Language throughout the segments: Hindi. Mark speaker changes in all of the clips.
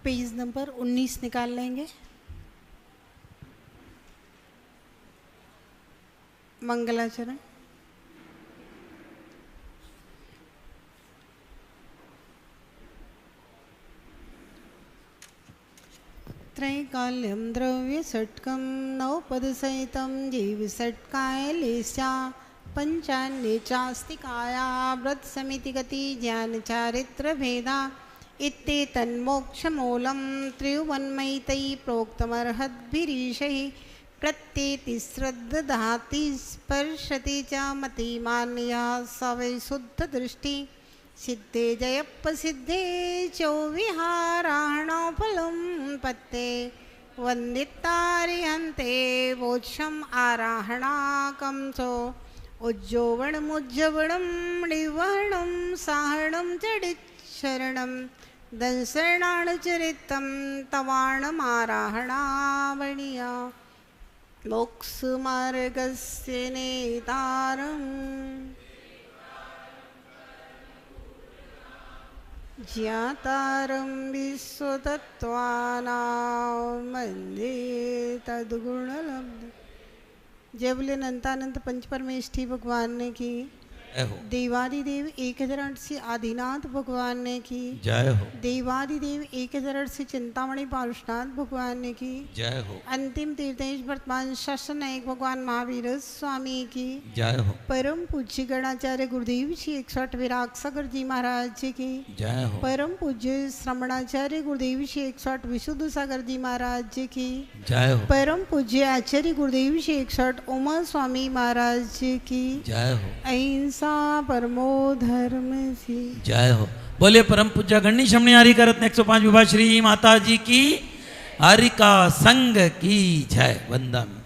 Speaker 1: पेज नंबर 19 निकाल लेंगे। मंगलाचरण। त्रैकाल्यं द्रव्यषट्कं नवपदसहितं जीवषट्कायलेस्या पंचान्ये चास्तिकाया व्रतसमितिगति ज्ञानचारित्रभेदा इत्येतन्मोक्षमूलं त्रिभुवनमयितैः प्रोक्तमर्हद्भिरीशैः प्रत्येति श्रद्दधाति स्पर्शति च मतिमान्या स वै शुद्धदृष्टि सिद्धे जयप्रसिद्धे चो विहाराणो फलं पत्ते वन्दितारिहन्ते मोक्षम् आराहणाकं चो उज्जोवणमुज्जवणं निवहणं साहणं जडिच्छरणं दंसरणाणचरितं तवाणमाराहणावणिया मोक्षमार्गस्य नेतारम् ज्ञातारं विश्वतत्त्वानां वन्दे तद्गुणलब्धं। जय बोले अनंतानंत पंचपरमेष्ठी भगवान ने की देवादिदेव 1008 से आदिनाथ भगवान ने की
Speaker 2: जय हो।
Speaker 1: देवादिदेव 1008 से चिंतामणि पारुषनाथ भगवान ने की
Speaker 2: जय हो।
Speaker 1: अंतिम तीर्थेश वर्तमान शासन नायक भगवान महावीर स्वामी की जय हो। परम पूज्य गणाचार्य गुरुदेव श्री 108 विराग सागर जी महाराज जी की
Speaker 2: जय हो।
Speaker 1: परम पूज्य श्रमणाचार्य गुरुदेव श्री 108 विशुद्ध सागर जी महाराज जी की
Speaker 2: जय हो।
Speaker 1: परम पूज्य आचार्य गुरुदेव श्री 108 उमा स्वामी महाराज जी की
Speaker 2: जय हो।
Speaker 1: अहिंसा परमो धर्म सी
Speaker 2: जय हो। बोले परम पूज्य गणनी शमणी हरि का रत्न 105 विभा श्री माता जी की हरि का संग की जय। वंदन।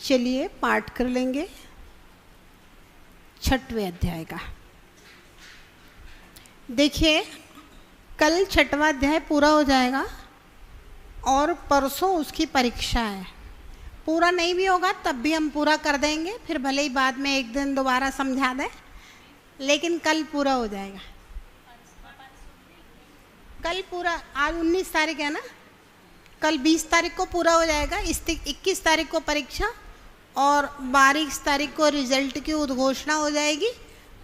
Speaker 1: चलिए पाठ कर लेंगे 6वें अध्याय का। देखिए कल 6वां अध्याय पूरा हो जाएगा और परसों उसकी परीक्षा है। पूरा नहीं भी होगा तब भी हम पूरा कर देंगे, फिर भले ही बाद में एक दिन दोबारा समझा दें, लेकिन कल पूरा हो जाएगा। कल पूरा, आज 19 तारीख है ना, कल 20 तारीख को पूरा हो जाएगा। 21 तारीख को परीक्षा और 22 तारीख को रिजल्ट की उद्घोषणा हो जाएगी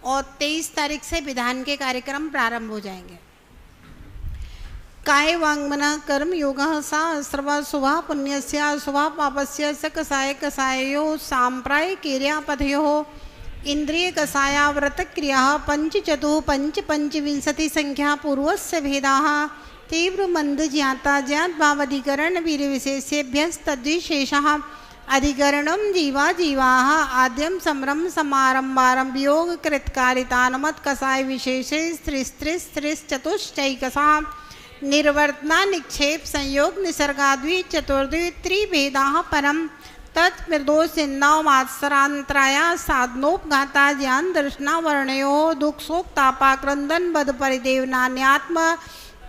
Speaker 1: और 23 तारीख से विधान के कार्यक्रम प्रारंभ हो जाएंगे। काय वांगमना कर्म योगः सहस्रवा शुभा पुण्यस्य शुभा पापस्य स कसाय कसायो सांप्राय क्रियापथयो इंद्रिय कसाया व्रत क्रिया पंचचतु पंचविंशति संख्या पूर्वस्य भेदाः तीव्र मंद ज्ञाता ज्ञात भावाधिकरण वीर विशेषेभ्यस्तद्विशेषः अधिकरणं जीवा जीवाः आद्यं समरम समारंभारं वियोग कृतकारितानमत कसाय विशेषे स्त्रिस्त्रिश्चतुश्चैकसा निर्वर्तना निक्षेप संयोग निसर्गाद्वि चतुर्द्वि त्रिभेदाः परम तत्मृदो सिन्नाव मात्सरांतराया साधनोपघाता ज्ञान दर्शनावर्णयो दुख शोक तापाक्रंदन बद परिदेवनान्यात्म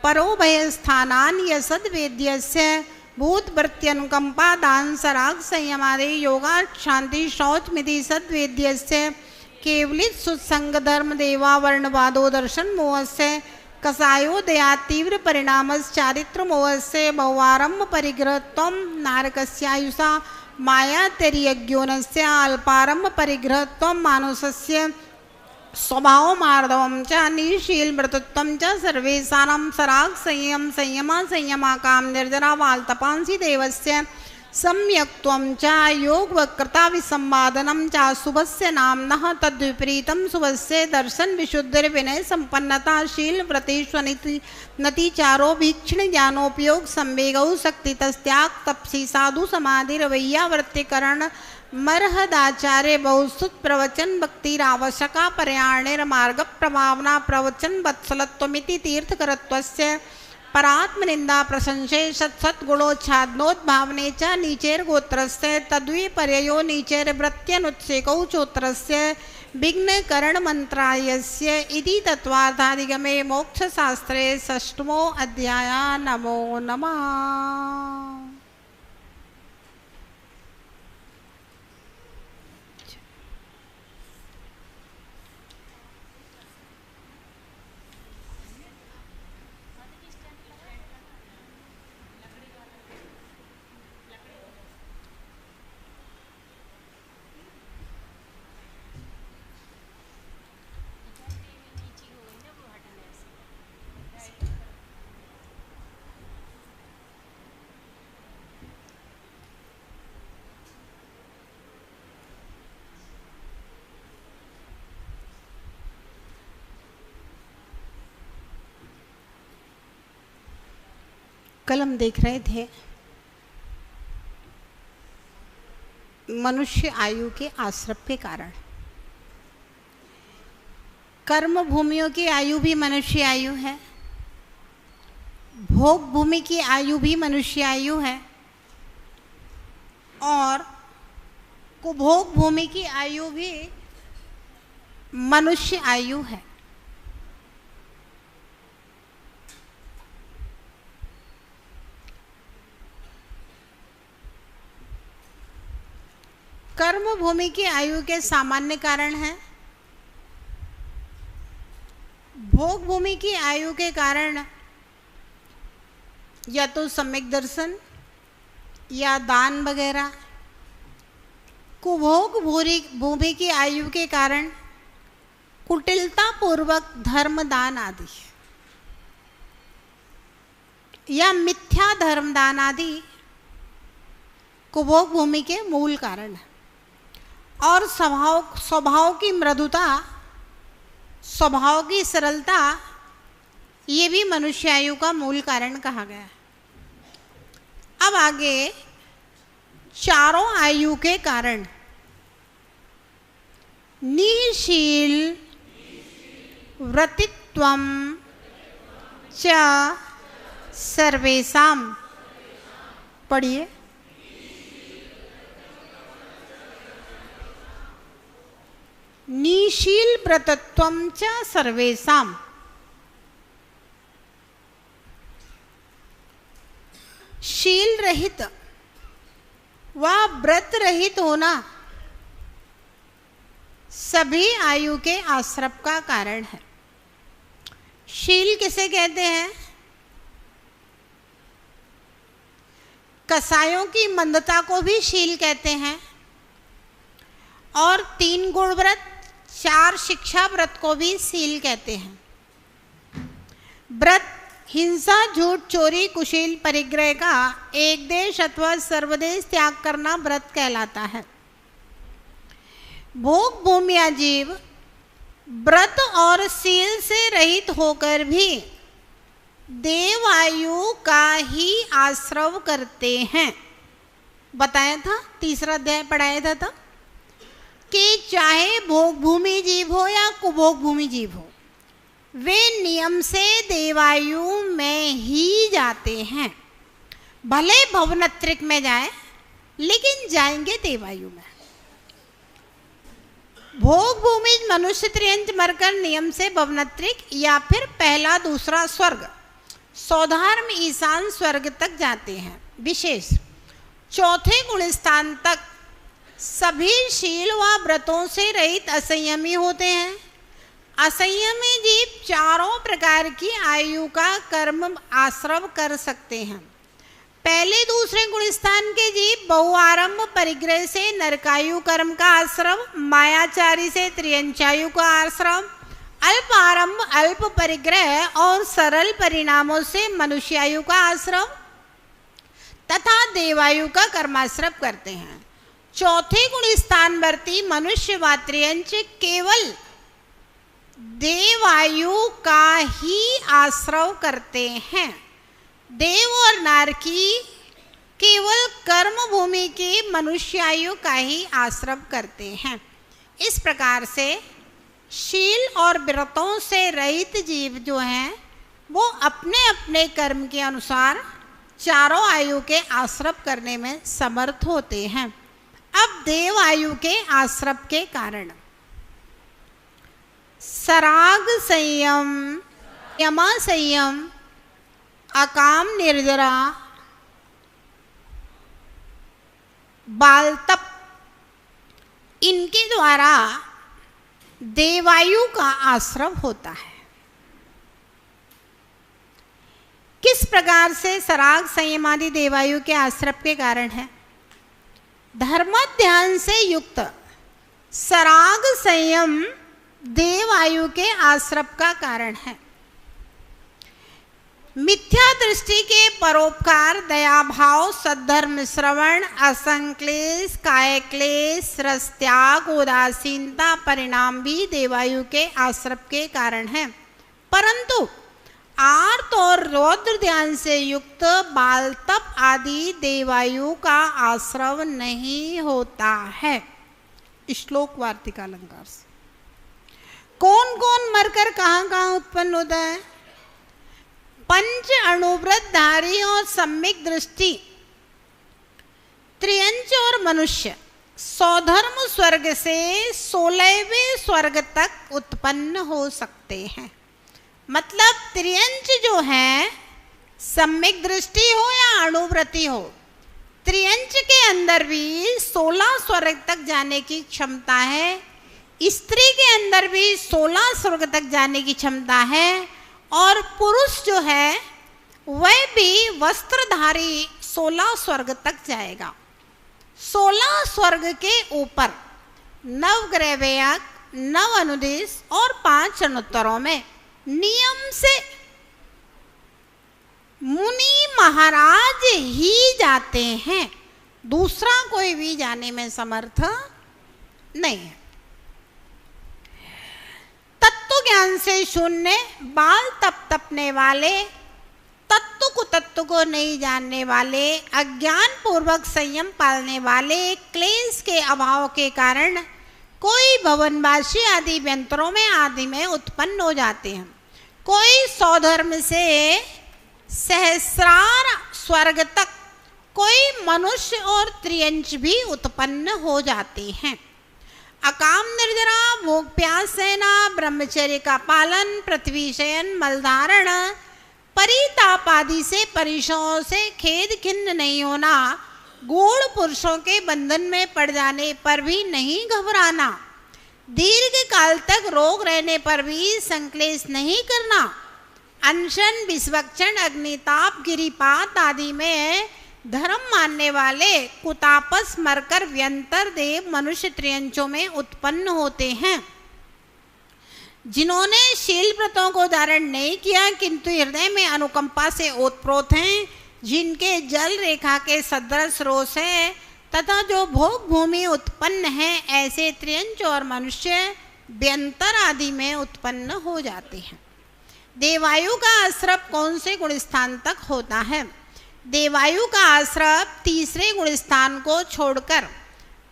Speaker 1: परोभय स्थानान यसद वेद्यस्य भूत वृत्त्यनुकंपा दान सराग संयमादि योगा शांति शौच मिति सद्वेद्यस्य केवलित सुसंग धर्म देवा वर्णवादो दर्शन मोहस्य कसायो दया तीव्र परिणामश्चारित्र मोहस्य बहुवारंभ परिग्रहत्वं नारकस्यायुषा माया तेर्यज्ञोनस्य अल्पारंभ परिग्रहत्वं मानुषस्य स्वभाव मार्दवं च निशील मृतत्वं च सर्वेषां सराग संयमा संयमाकाम निर्जरा वाल्तपांसि देवस्य सम्यक्त्वं च योग वक्रता विसंवादनं च शुभस्य नाम्नः तद्विपरीतं शुभस्य दर्शन विशुद्धिर विनय संपन्नता शील व्रतेष्वनिति नतिचारो भीक्षण ज्ञानोपयोग संवेगौ शक्ति तस्त्याग तपसी साधु समाधि रवैया वृत्तिकरण मरहदाचार्य बहुसुत प्रवचन भक्तिरावश्यका पर्याणेर मार्ग प्रभावना प्रवचन वत्सलत्वमिति तीर्थकरत्वस्य परात्म निंदा प्रशंसे सत्सद्गुणोच्छादनोद्भावने च नीचेर गोत्रस्य तद्वि पर्ययो नीचेर वृत्त्यनुच्छेकौ चोत्रस्य विघ्नकरण मंत्रायस्य इति तत्वार्थाधिगमे मोक्षशास्त्रे 6मो अध्याय। नमो नमः। कल हम देख रहे थे मनुष्य आयु के आश्रम के कारण। कर्म भूमियों की आयु भी मनुष्य आयु है, भोग भूमि की आयु भी मनुष्य आयु है, और कुभोग भूमि की आयु भी मनुष्य आयु है। कर्म भूमि की आयु के सामान्य कारण हैं, भोग भूमि की आयु के कारण या तो सम्यक दर्शन या दान वगैरह, कुभोग भूमि की आयु के कारण कुटिलता पूर्वक धर्म दान आदि या मिथ्या धर्म दान आदि कुभोग भूमि के मूल कारण है। और स्वभाव की मृदुता, स्वभाव की सरलता, ये भी मनुष्य आयु का मूल कारण कहा गया है। अब आगे चारों आयु के कारण निशील व्रतित्वम च सर्वेषाम, पढ़िए। निशील व्रतत्वम च सर्वेषाम, शील रहित व व्रत रहित होना सभी आयु के आश्रम का कारण है। शील किसे कहते हैं? कसायों की मंदता को भी शील कहते हैं, और 3 गुण व्रत 4 शिक्षा व्रत को भी शील कहते हैं। व्रत हिंसा, झूठ, चोरी, कुशील, परिग्रह का एक देश अथवा सर्वदेश त्याग करना व्रत कहलाता है। भोग भूमिया जीव व्रत और शील से रहित होकर भी देव आयु का ही आश्रव करते हैं। बताया था, तीसरा अध्याय पढ़ाया था तब कि चाहे भोग भूमि जीव हो या कुभोग भूमि जीव हो, वे नियम से देवायु में ही जाते हैं। भले भवनत्रिक में जाए लेकिन जाएंगे देवायु में। भोग भूमि मनुष्य त्रियंच मरकर नियम से भवनत्रिक या फिर पहला दूसरा स्वर्ग, सौधर्म ईशान स्वर्ग तक जाते हैं। विशेष चौथे गुण स्थान तक सभी शील व व्रतों से रहित असंयमी होते हैं। असंयमी जीव चारों प्रकार की आयु का कर्म आश्रव कर सकते हैं। पहले दूसरे गुण स्थान के जीव बहुआरंभ परिग्रह से नरकायु कर्म का आश्रम, मायाचारी से त्रियंचायु का आश्रम, अल्प आरंभ अल्प परिग्रह और सरल परिणामों से मनुष्यायु का आश्रम तथा देवायु का कर्माश्रम करते हैं। चौथे गुण स्थानवर्ती मनुष्य व त्रियंच केवल देवायु का ही आश्रव करते हैं। देव और नारकी केवल कर्म भूमि की मनुष्यायु का ही आश्रव करते हैं। इस प्रकार से शील और व्रतों से रहित जीव जो हैं वो अपने अपने कर्म के अनुसार चारों आयु के आश्रव करने में समर्थ होते हैं। अब देव आयु के आश्रव के कारण सराग संयम, यमा संयम, अकाम निर्जरा, बाल तप, इनके द्वारा देवायु का आश्रव होता है। किस प्रकार से सराग संयम आदि देवायु के आश्रव के कारण है? धर्म ध्यान से युक्त सराग संयम देवायु के आश्रव का कारण है। मिथ्या दृष्टि के परोपकार, दया भाव, सद्धर्म श्रवण, असंक्लेश, काय क्लेश, रस त्याग, उदासीनता परिणाम भी देवायु के आश्रव के कारण है। परंतु आर्त और रौद्र ध्यान से युक्त बाल तप आदि देवायु का आश्रव नहीं होता है। श्लोक वार्तिका अलंकार से। कौन कौन मरकर कहाँ कहाँ उत्पन्न होता है? पंच अणुव्रतधारी और सम्यक दृष्टि त्रियंच और मनुष्य सौधर्म स्वर्ग से 16वें स्वर्ग तक उत्पन्न हो सकते हैं। मतलब त्रियंच जो है, सम्यक दृष्टि हो या अणुव्रति हो, त्रियंच के अंदर भी 16 स्वर्ग तक जाने की क्षमता है। स्त्री के अंदर भी 16 स्वर्ग तक जाने की क्षमता है। और पुरुष जो है वह भी वस्त्रधारी 16 स्वर्ग तक जाएगा। 16 स्वर्ग के ऊपर 9 ग्रहव्यक, 9 अनुदेश और 5 अनुत्तरों में नियम से मुनि महाराज ही जाते हैं, दूसरा कोई भी जाने में समर्थ नहीं है। तत्व ज्ञान से शून्य, बाल तप तपने वाले, तत्व को तत्व को नहीं जानने वाले, अज्ञान पूर्वक संयम पालने वाले, क्लेश के अभाव के कारण कोई भवनवासी आदि व्यंतरों में आदि में उत्पन्न हो जाते हैं। कोई सौधर्म से सहस्रार स्वर्ग तक, कोई मनुष्य और त्रियंच भी उत्पन्न हो जाते हैं। अकाम निर्जरा, भोग प्यास सहना, ब्रह्मचर्य का पालन, पृथ्वी शयन, मलधारण, परिताप आदि से परिशों से खेद खिन्न नहीं होना, गूढ़ पुरुषों के बंधन में पड़ जाने पर भी नहीं घबराना, दीर्घ काल तक रोग रहने पर भी संक्लेश नहीं करना, अनशन, विषवक्षण, अग्निताप, गिरिपात आदि में धर्म मानने वाले कुतापस मरकर व्यंतर देव मनुष्य त्रियंचों में उत्पन्न होते हैं। जिन्होंने शील व्रतों को धारण नहीं किया किंतु हृदय में अनुकंपा से ओतप्रोत हैं, जिनके जल रेखा के सदृश रोष है तथा जो भोग भूमि उत्पन्न है, ऐसे त्रियंच और मनुष्य व्यंतर आदि में उत्पन्न हो जाते हैं। देवायु का आश्रव कौन से गुण स्थान तक होता है? देवायु का आश्रव तीसरे गुण स्थान को छोड़कर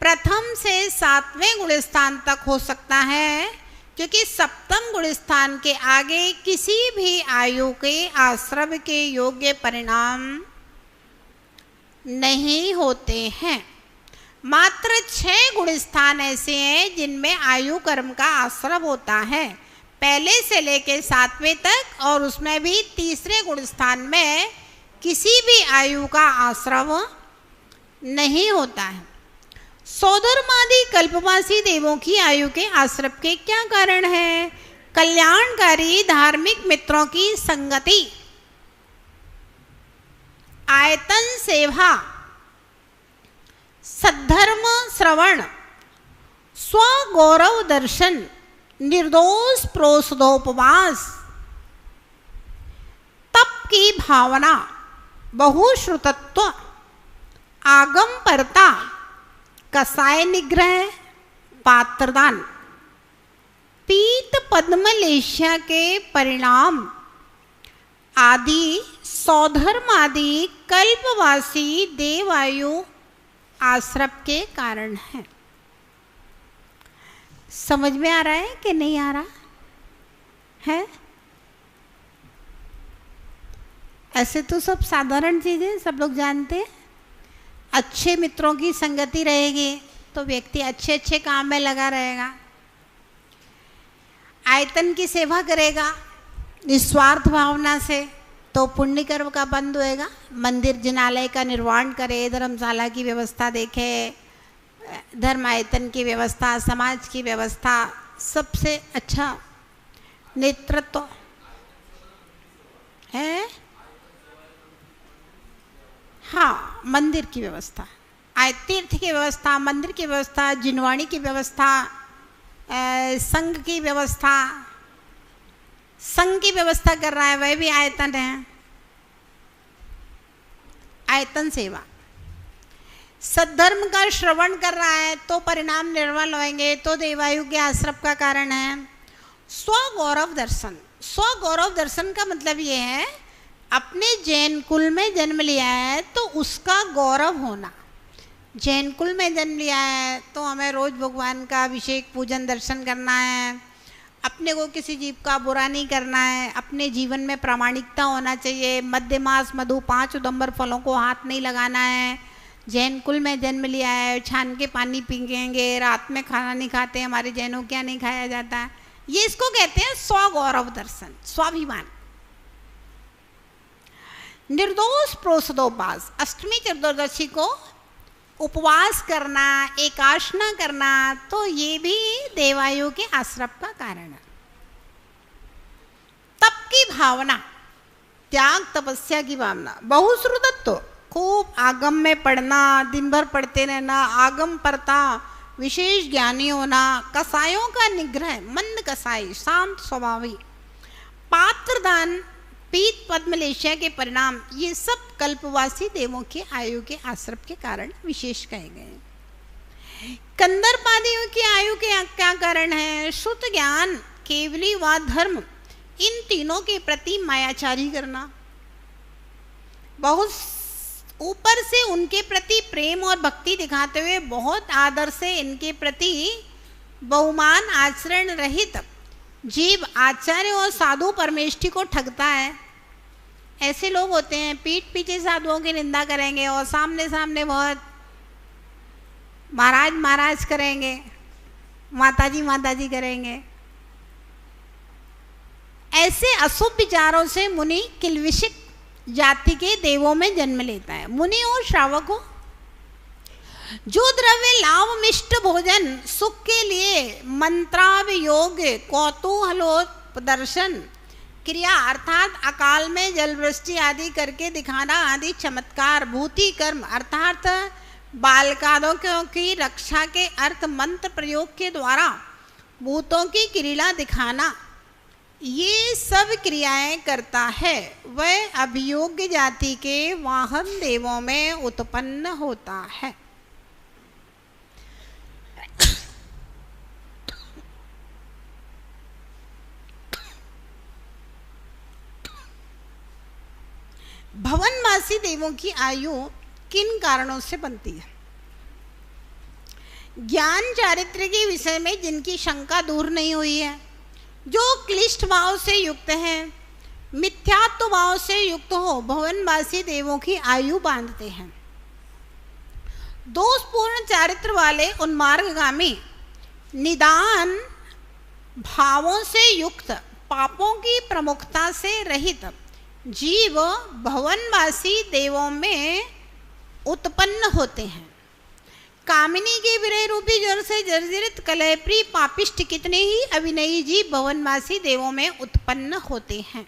Speaker 1: प्रथम से 7वें गुण स्थान तक हो सकता है, क्योंकि सप्तम गुण स्थान के आगे किसी भी आयु के आश्रव के योग्य परिणाम नहीं होते हैं। मात्र 6 गुण स्थान ऐसे हैं जिनमें आयु कर्म का आश्रव होता है, पहले से लेकर 7वें तक, और उसमें भी तीसरे गुण स्थान में किसी भी आयु का आश्रव नहीं होता है। सौधर्मादि कल्पवासी देवों की आयु के आश्रव के क्या कारण है? कल्याणकारी धार्मिक मित्रों की संगति, आयतन सेवा, सद्धर्म श्रवण, स्वगौरव दर्शन, निर्दोष प्रोषदोपवास, तप की भावना, बहुश्रुतत्व, आगम परता, कसाय निग्रह, पात्रदान, पीत पद्मलेशिया के परिणाम आदि सौधर्म आदि कल्पवासी देवायु आश्रव के कारण है। समझ में आ रहा है कि नहीं आ रहा है? ऐसे तो सब साधारण चीजें सब लोग जानते हैं। अच्छे मित्रों की संगति रहेगी तो व्यक्ति अच्छे अच्छे काम में लगा रहेगा, आयतन की सेवा करेगा निस्वार्थ भावना से तो पुण्य कर्म का बंद होएगा। मंदिर जिनालय का निर्माण करे, धर्मशाला की व्यवस्था देखे, धर्म आयतन की व्यवस्था, समाज की व्यवस्था, सबसे अच्छा नेतृत्व है। हाँ, मंदिर की व्यवस्था, तीर्थ की व्यवस्था, मंदिर की व्यवस्था, जिनवाणी की व्यवस्था, संघ की व्यवस्था, संघ की व्यवस्था कर रहा है वह भी आयतन है, आयतन सेवा। सद्धर्म का श्रवण कर रहा है तो परिणाम निर्मल होंगे, तो देवायु के आश्रव का कारण है। स्वगौरव दर्शन, स्वगौरव दर्शन का मतलब ये है, अपने जैन कुल में जन्म लिया है तो उसका गौरव होना। जैन कुल में जन्म लिया है तो हमें रोज भगवान का अभिषेक पूजन दर्शन करना है, अपने को किसी जीव का बुरा नहीं करना है, अपने जीवन में प्रामाणिकता होना चाहिए, मध्य मास मधु 5 उदंबर फलों को हाथ नहीं लगाना है। जैन कुल में जन्म लिया है, छान के पानी पीएंगे, रात में खाना नहीं खाते, हमारे जैनों क्या नहीं खाया जाता है, ये इसको कहते हैं स्वगौरव दर्शन, स्वाभिमान। निर्दोष प्रोसदोपास, अष्टमी चतुर्दशी को उपवास करना, एकाशना करना, तो ये भी देवायु के आश्रप का कारण है। तप की भावना, त्याग तपस्या की भावना, बहुश्रुतत्व, खूब आगम में पढ़ना, दिन भर पढ़ते रहना, आगम परता, विशेष ज्ञानी होना, कसायों का निग्रह, मंद कसाई, शांत स्वभावी, पात्रदान, पीत पद्मलेशिया के परिणाम, ये सब कल्पवासी देवों के आयु के आश्रप के कारण विशेष कहे गए। कंदर्पादियों की आयु के क्या कारण है? शुद्ध ज्ञान, केवली व धर्म, इन तीनों के प्रति मायाचारी करना, बहुत ऊपर से उनके प्रति प्रेम और भक्ति दिखाते हुए बहुत आदर से इनके प्रति बहुमान आचरण रहित जीव आचार्य और साधु परमेष्ठी को ठगता है। ऐसे लोग होते हैं, पीठ पीछे साधुओं की निंदा करेंगे और सामने सामने बहुत महाराज महाराज करेंगे, माताजी करेंगे। ऐसे अशुभ विचारों से मुनि किल्विषिक जाति के देवों में जन्म लेता है। मुनि और श्रावकों, जो द्रव्य लाभ मिष्ट भोजन सुख के लिए मंत्रावयोग कौतूहलोपदर्शन क्रिया अर्थात अकाल में जल वृष्टि आदि करके दिखाना आदि चमत्कार, भूति कर्म अर्थात बालकादों की रक्षा के अर्थ मंत्र प्रयोग के द्वारा भूतों की क्रीड़ा दिखाना, ये सब क्रियाएं करता है, वह अभियोग्य जाति के वाहन देवों में उत्पन्न होता है। भवनवासी देवों की आयु किन कारणों से बनती है? ज्ञान चारित्र के विषय में जिनकी शंका दूर नहीं हुई है, जो क्लिष्ट भाव से युक्त हैं, मिथ्यात्व भाव से युक्त हो, भवनवासी देवों की आयु बांधते हैं। दोषपूर्ण चारित्र वाले उन्मार्गगामी, निदान भावों से युक्त, पापों की प्रमुखता से रहित जीव भवनवासी देवों में उत्पन्न होते हैं। कामिनी के विरह रूपी जल से जर्जरित कलहप्रिय पापिष्ट कितने ही अभिनयी जीव भवनवासी देवों में उत्पन्न होते हैं।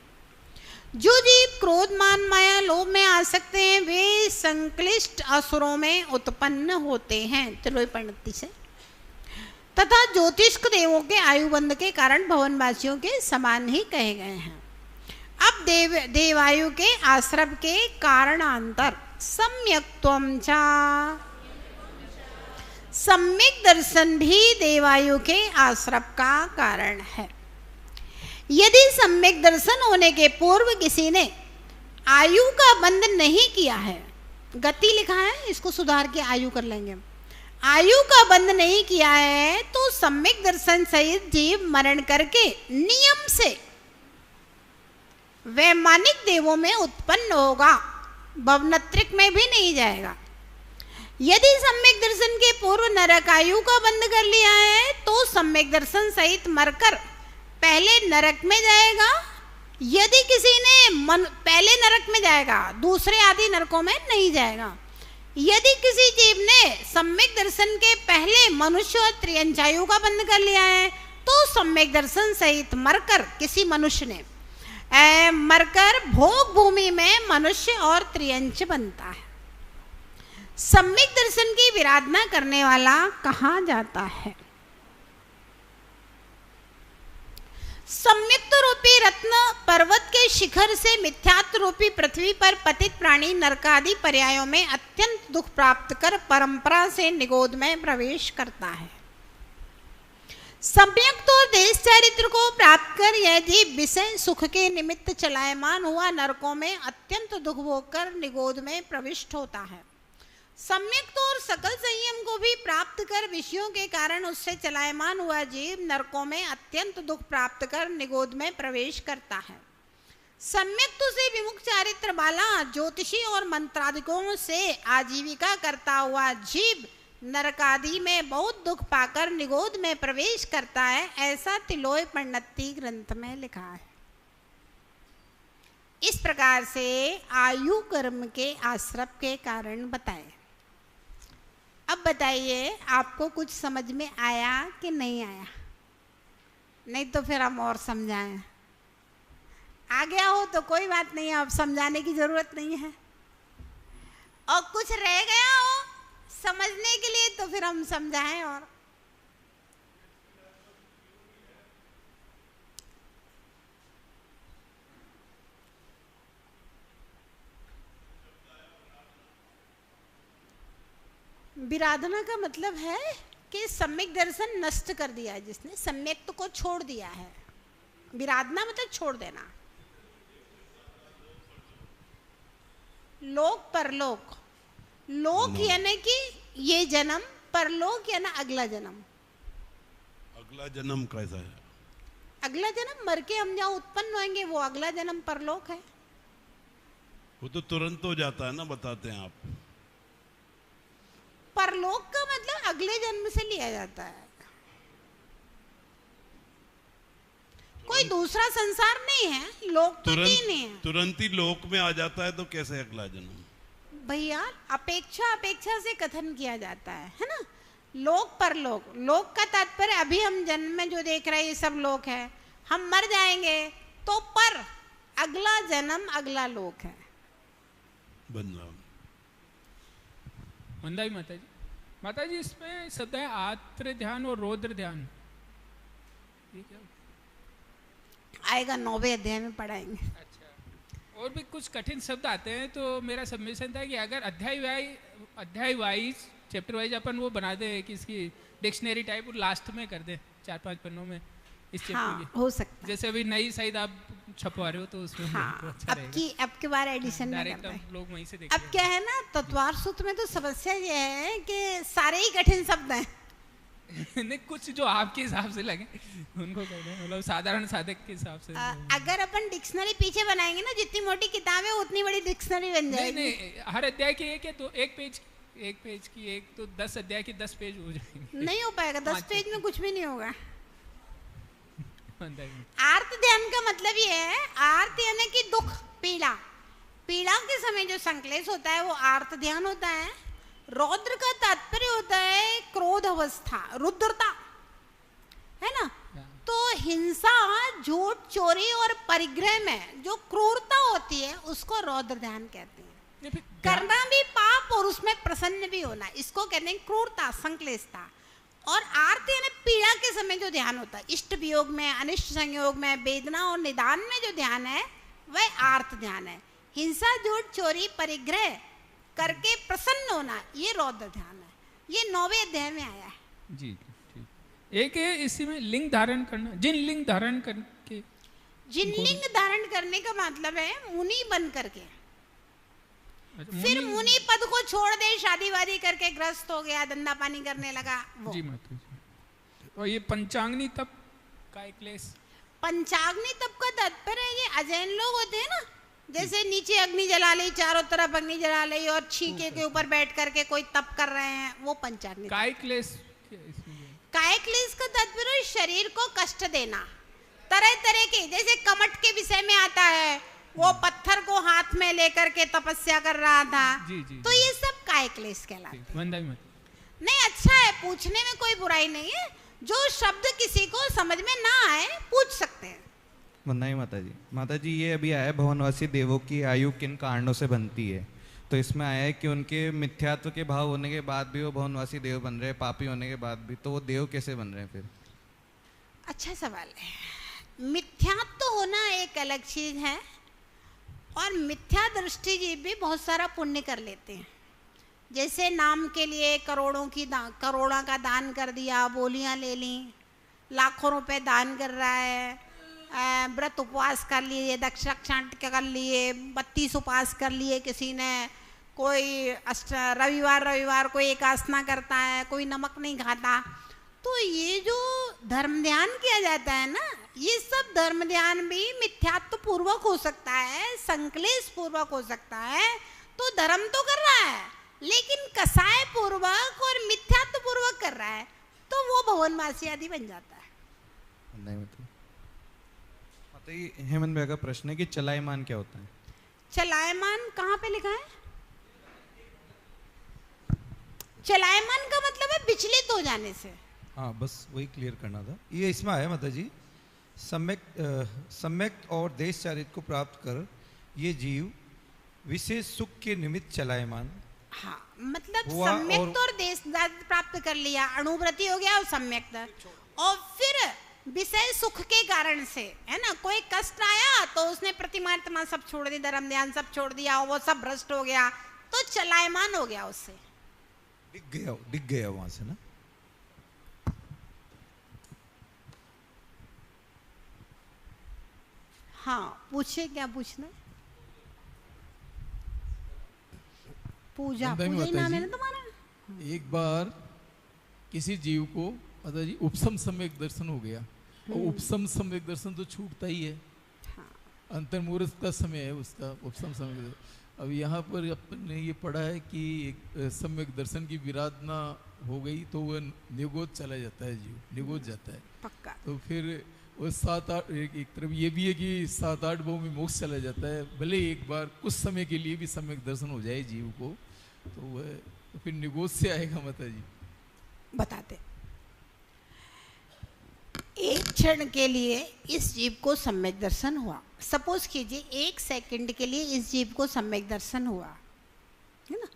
Speaker 1: जो जीव क्रोध मान माया लोभ में आ सकते हैं, वे संक्लिष्ट असुरों में उत्पन्न होते हैं, त्रिलोकी से, तथा ज्योतिष्क देवों के आयुबंध के कारण भवनवासियों के समान ही कहे गए हैं। अब देवायु के आश्रप के कारणांतर, सम्यक्त्वम च, सम्यक दर्शन भी देवायु के आश्रप का कारण है। यदि सम्यक दर्शन होने के पूर्व किसी ने आयु का बंध नहीं किया है, गति लिखा है, इसको सुधार के आयु कर लेंगे, आयु का बंध नहीं किया है, तो सम्यक दर्शन सहित जीव मरण करके नियम से वैमानिक देवों में उत्पन्न होगा, भवनत्रिक में भी नहीं जाएगा। यदि सम्यक दर्शन के पूर्व नरक आयु का बंध कर लिया है, तो सम्यक दर्शन सहित मरकर पहले नरक में जाएगा। यदि किसी ने पहले नरक में जाएगा, दूसरे आदि नरकों में नहीं जाएगा। यदि किसी जीव ने सम्यक दर्शन के पहले मनुष्य और त्रियंचायु का बंध कर लिया है, तो सम्यक दर्शन सहित मरकर किसी मनुष्य ने मरकर भोग भूमि में मनुष्य और त्रियंच बनता है। सम्यक दर्शन की विराधना करने वाला कहाँ जाता है? सम्यक्त रूपी रत्न पर्वत के शिखर से मिथ्यात्व रूपी पृथ्वी पर पतित प्राणी नरकादि पर्यायों में अत्यंत दुख प्राप्त कर परंपरा से निगोद में प्रवेश करता है। सम्यक तो देश चरित्र को प्राप्त कर यह जीव विषय सुख के निमित्त चलायमान हुआ नरकों में अत्यंत दुख भोग कर निगोद में प्रविष्ट होता है। सम्यक तो और सकल संयम को भी प्राप्त कर विषयों के कारण उससे चलायमान हुआ जीव नरकों में अत्यंत दुख प्राप्त कर निगोद में प्रवेश करता है। सम्यक तो से विमुख चारित्र वाला ज्योतिषी और मंत्रादिकों से आजीविका करता हुआ जीव नरकादि में बहुत दुख पाकर निगोद में प्रवेश करता है, ऐसा तिलोय परिणति ग्रंथ में लिखा है। इस प्रकार से आयु कर्म के आश्रप के कारण बताए। अब बताइए आपको कुछ समझ में आया कि नहीं आया? नहीं तो फिर हम और समझाएं। आ गया हो तो कोई बात नहीं, अब समझाने की जरूरत नहीं है। और कुछ रह गया हो समझने के लिए तो फिर हम समझाएं। और विराधना का मतलब है कि सम्यक दर्शन नष्ट कर दिया है जिसने, सम्यक को छोड़ दिया है। विराधना मतलब छोड़ देना। लोक परलोक, लोक यानी कि ये जन्म, परलोक यानी अगला जन्म।
Speaker 3: अगला जन्म कैसा है?
Speaker 1: अगला जन्म मर के हम जहाँ उत्पन्न होंगे वो अगला जन्म परलोक है।
Speaker 3: वो तो तुरंत हो जाता है ना, बताते हैं आप।
Speaker 1: परलोक का मतलब अगले जन्म से लिया जाता है, कोई दूसरा संसार नहीं है। लोक तो तीन है,
Speaker 3: तुरंत ही लोक में आ जाता है तो कैसे अगला जन्म?
Speaker 1: भैया अपेक्षा से कथन किया जाता है ना। लोक परलोक, लोक का तात्पर्य अभी हम जन्म में जो देख रहे हैं ये सब लोक है। हम मर जाएंगे तो पर अगला जन्म अगला लोक है।
Speaker 3: बंधुराम
Speaker 4: मंदाई माता जी इसमें शब्द है आत्र ध्यान और रौद्र ध्यान, ये क्या
Speaker 1: आएगा 9वें अध्याय में पढ़ाएंगे।
Speaker 4: अच्छा, और भी कुछ कठिन शब्द आते हैं तो मेरा सबमिशन था कि अगर अध्याय वाइज चैप्टर वाइज अपन वो बना दे कि इसकी डिक्शनरी टाइप और लास्ट में कर दे 4-5 पन्नों में इस चैप्टर
Speaker 1: हाँ,
Speaker 4: की।
Speaker 1: हो सकता है।
Speaker 4: जैसे अभी नई शायद आप छपवा रहे हो तो उसमें
Speaker 1: हाँ,
Speaker 4: तो अच्छा रहेगा।
Speaker 1: अब के बार एडिशन में
Speaker 4: डायरेक्ट
Speaker 1: करते हैं।
Speaker 4: लोग वहीं से देखेंगे।
Speaker 1: अब क्या है ना, तत्वार सूत्र में तो समस्या ये है कि सारे ही कठिन शब्द हैं।
Speaker 4: नहीं, कुछ जो आपके हिसाब से लगे उनको कह दें, मतलब साधारण साधक के हिसाब से।
Speaker 1: अगर अपन डिक्शनरी पीछे बनाएंगे ना, जितनी मोटी किताब है उतनी बड़ी डिक्शनरी बन जाएगी।
Speaker 4: नहीं, हर अध्याय की एक है तो एक पेज की एक तो 10 अध्याय की 10 पेज हो जाएंगे।
Speaker 1: नहीं हो पाएगा, 10 पेज में कुछ भी नहीं होगा।
Speaker 4: मंदाई
Speaker 1: आर्त ध्यान का मतलब ये है, आर्त यानी कि दुख, पीड़ा के समय जो संक्लेश होता है वो आर्त ध्यान होता है। रौद्र का तात्पर्य होता है क्रोध अवस्था, रुद्रता, है ना। तो हिंसा, झूठ, चोरी और परिग्रह में जो क्रूरता होती है उसको रौद्र ध्यान कहते हैं। करना भी पाप और उसमें प्रसन्न भी होना, इसको कहते हैं क्रूरता, संक्लेशता। और आर्त यानी पीड़ा के समय जो ध्यान होता है, इष्ट वियोग में, अनिष्ट संयोग में, वेदना और निदान में जो ध्यान है वह आर्त ध्यान है। हिंसा, झूठ, चोरी, परिग्रह करके प्रसन्न होना ये रौद्र ध्यान है। ये 9वें अध्याय में आया है।
Speaker 4: जी ठीक। एक है इसी में लिंग धारण करना, जिन लिंग धारण करके,
Speaker 1: जिन लिंग धारण करने का मतलब है मुनि बन करके। फिर मुनि पद को छोड़ दे, शादी वादी करके ग्रस्त हो गया, धंधा पानी करने लगा वो।
Speaker 4: जी माता जी। और ये पंचाग्नि तप का एक क्लेश।
Speaker 1: पंचाग्नि तप का तात्पर्य है ये अजैन लोग होते हैं ना, जैसे नीचे अग्नि जला ली, चारों तरफ अग्नि जला ली और छींके के ऊपर बैठ करके कोई तप कर रहे हैं, वो पंचाग्नि।
Speaker 4: काय क्लेश
Speaker 1: का तात्पर्य शरीर को कष्ट देना, तरह तरह के, जैसे कमठ के विषय में आता है, वो पत्थर को हाथ में लेकर के तपस्या कर रहा था।
Speaker 4: जी,
Speaker 1: तो ये सब काय क्लेश कहलाते
Speaker 4: हैं।
Speaker 1: नहीं, अच्छा है, पूछने में कोई बुराई नहीं है। जो शब्द किसी को समझ में ना आए पूछ सकते हैं।
Speaker 5: वंदना माता जी ये अभी आया भवनवासी देवों की आयु किन कारणों से बनती है, तो इसमें आया है कि उनके मिथ्यात्व के भाव होने के बाद भी वो भवनवासी देव बन रहे हैं, पापी होने के बाद भी, तो वो देव कैसे बन रहे हैं फिर?
Speaker 1: अच्छा सवाल है। मिथ्यात्व होना एक अलग चीज है और मिथ्या दृष्टि जीव भी बहुत सारा पुण्य कर लेते हैं। जैसे नाम के लिए करोड़ों का दान कर दिया, बोलियां ले ली, लाखों रुपए दान कर रहा है, व्रत उपवास कर लिए, दक्षिणांत कर लिए, 32 उपवास कर लिए किसी ने, कोई रविवार को एकासना करता है, कोई नमक नहीं खाता। तो ये जो धर्म ध्यान किया जाता है ना, ये सब धर्म ध्यान भी मिथ्यात्व पूर्वक हो सकता है, संकलेश पूर्वक हो सकता है। तो धर्म तो कर रहा है लेकिन कसाय पूर्वक और मिथ्यात्व पूर्वक कर रहा है, तो वो भवनवासी आदि बन जाता है।
Speaker 5: नहीं मतलब हेमंत भैया का प्रश्न है कि चलायमान क्या होता है?
Speaker 1: चलायमान कहाँ पे लिखा है? चलायमान का मतलब है विचलित हो जाने से।
Speaker 6: हाँ, बस वही क्लियर करना था। ये इसमें आया माता जी, सम्यक और देश चारित्र को प्राप्त कर ये जीव विशेष सुख के निमित्त चलायमान।
Speaker 1: हाँ, मतलब सम्यक और देश प्राप्त कर लिया, अणुव्रति हो गया और सम्यक, और फिर विषय सुख के कारण से, है ना, कोई कष्ट आया तो उसने प्रतिमा सब छोड़ दी, धर्म ध्यान सब छोड़ दिया, वो सब भ्रष्ट हो गया, तो चलायमान हो गया, उससे
Speaker 6: दिख गया वहां से ना।
Speaker 1: हाँ, पूछिए क्या पूछना है? पूजा ही नाम है ना तुम्हारा।
Speaker 7: एक बार किसी जीव को माता जी उपसम सम्यक दर्शन हो गया, और उपसम सम्यक दर्शन तो छूटता ही है।
Speaker 1: हाँ।
Speaker 7: अंतर्मुहूर्त का समय है उसका उपसम सम्यक। अब यहाँ पर अपने ये पढ़ा है कि एक सम्यक दर्शन की विराधना हो गई तो वह निगोद चला जाता है, जीव निगोद जाता है
Speaker 1: पक्का।
Speaker 7: तो फिर वो 7-8 एक तरफ ये भी है कि 7-8 भाव में मोक्ष चला जाता है, भले एक बार कुछ समय के लिए भी सम्यक दर्शन हो जाए जीव को, तो वह तो फिर निगोद से आएगा माता जी।
Speaker 1: बताते, एक क्षण के लिए इस जीव को सम्यक दर्शन हुआ, सपोज कीजिए 1 सेकंड के लिए इस जीव को सम्यक दर्शन हुआ, है ना।